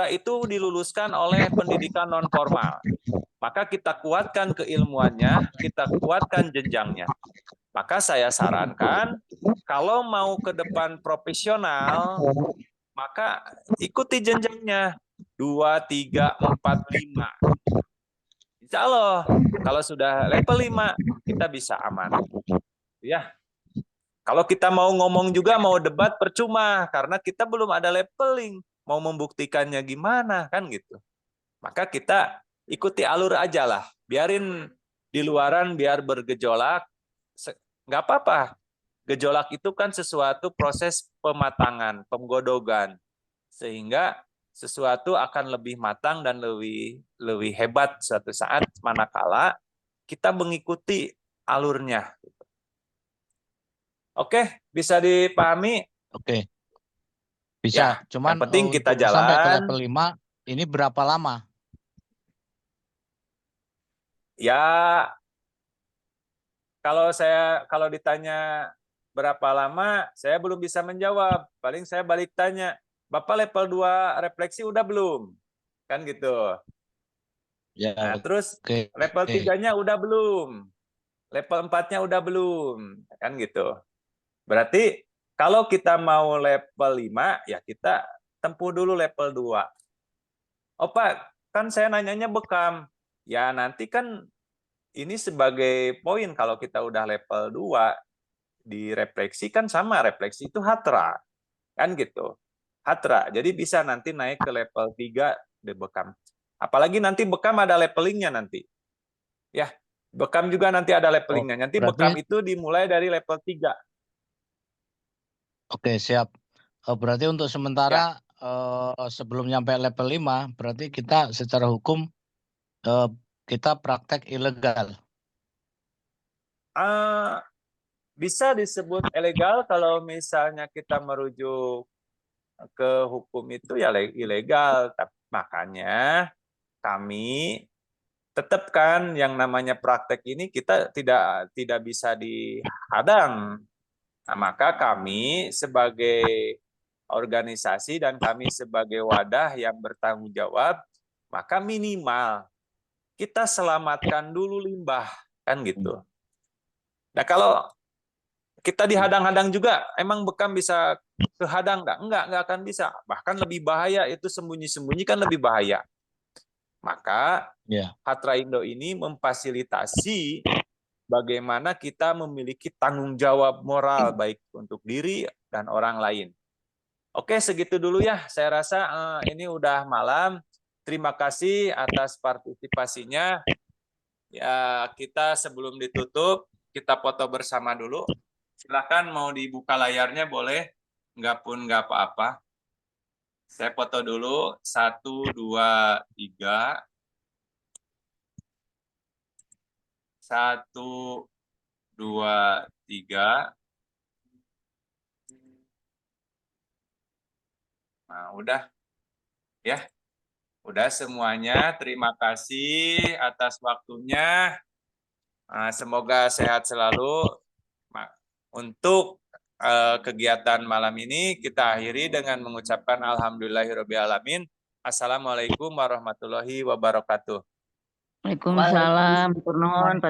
itu diluluskan oleh pendidikan non formal. Maka kita kuatkan keilmuannya, kita kuatkan jenjangnya. Maka saya sarankan, kalau mau ke depan profesional, maka ikuti jenjangnya. 2, 3, 4, 5. Insya Allah, kalau sudah level 5, kita bisa aman. Ya. Kalau kita mau ngomong juga, mau debat, percuma. Karena kita belum ada leveling. Mau membuktikannya gimana, kan gitu. Maka kita ikuti alur aja lah. Biarin di luaran, biar bergejolak. Nggak apa-apa. Gejolak itu kan sesuatu proses pematangan, penggodogan. Sehingga sesuatu akan lebih matang dan lebih hebat suatu saat manakala kita mengikuti alurnya. Oke, bisa dipahami? Oke. Bisa, Ya, cuman yang penting kita untuk sampai ke jalan. level 5 ini berapa lama? Ya, kalau ditanya berapa lama, saya belum bisa menjawab. Paling saya balik tanya, Bapak level 2 refleksi udah belum? Kan gitu. Ya, Nah, terus level 3-nya udah belum? Level 4-nya udah belum? Kan gitu. Berarti Kalau kita mau level 5, ya kita tempuh dulu level 2. Oh Pak, kan saya nanyanya bekam. Ya nanti kan ini sebagai poin kalau kita udah level 2, di refleksi kan sama, refleksi itu hatra. Kan gitu. Hatra. Jadi bisa nanti naik ke level 3 di bekam. Apalagi nanti bekam ada levelingnya nanti. Ya, bekam juga nanti ada levelingnya. Nanti berarti- bekam itu dimulai dari level 3. Oke, siap. Berarti untuk sementara sebelum nyampe level 5, berarti kita secara hukum kita praktek ilegal. Bisa disebut ilegal kalau misalnya kita merujuk ke hukum itu ya ilegal. Makanya kami tetapkan yang namanya praktek ini kita tidak bisa dihadang. Nah, maka kami sebagai organisasi dan kami sebagai wadah yang bertanggung jawab, maka minimal kita selamatkan dulu limbah, kan gitu. Nah kalau kita dihadang-hadang juga, emang bekam bisa kehadang nggak? Nggak akan bisa. Bahkan lebih bahaya, itu sembunyi-sembunyi kan lebih bahaya. Maka Hatra Indo ini memfasilitasi bagaimana kita memiliki tanggung jawab moral baik untuk diri dan orang lain. Oke, segitu dulu ya. Saya rasa ini udah malam. Terima kasih atas partisipasinya. Ya, kita sebelum ditutup, kita foto bersama dulu. Silakan mau dibuka layarnya boleh. Nggak pun nggak apa-apa. Saya foto dulu. 1, 2, 3. 1, 2, 3. Nah, udah. Ya. Udah semuanya. Terima kasih atas waktunya. Semoga sehat selalu. Untuk kegiatan malam ini kita akhiri dengan mengucapkan alhamdulillahirobbilalamin. Assalamualaikum warahmatullahi wabarakatuh. Waalaikumsalam. Turun,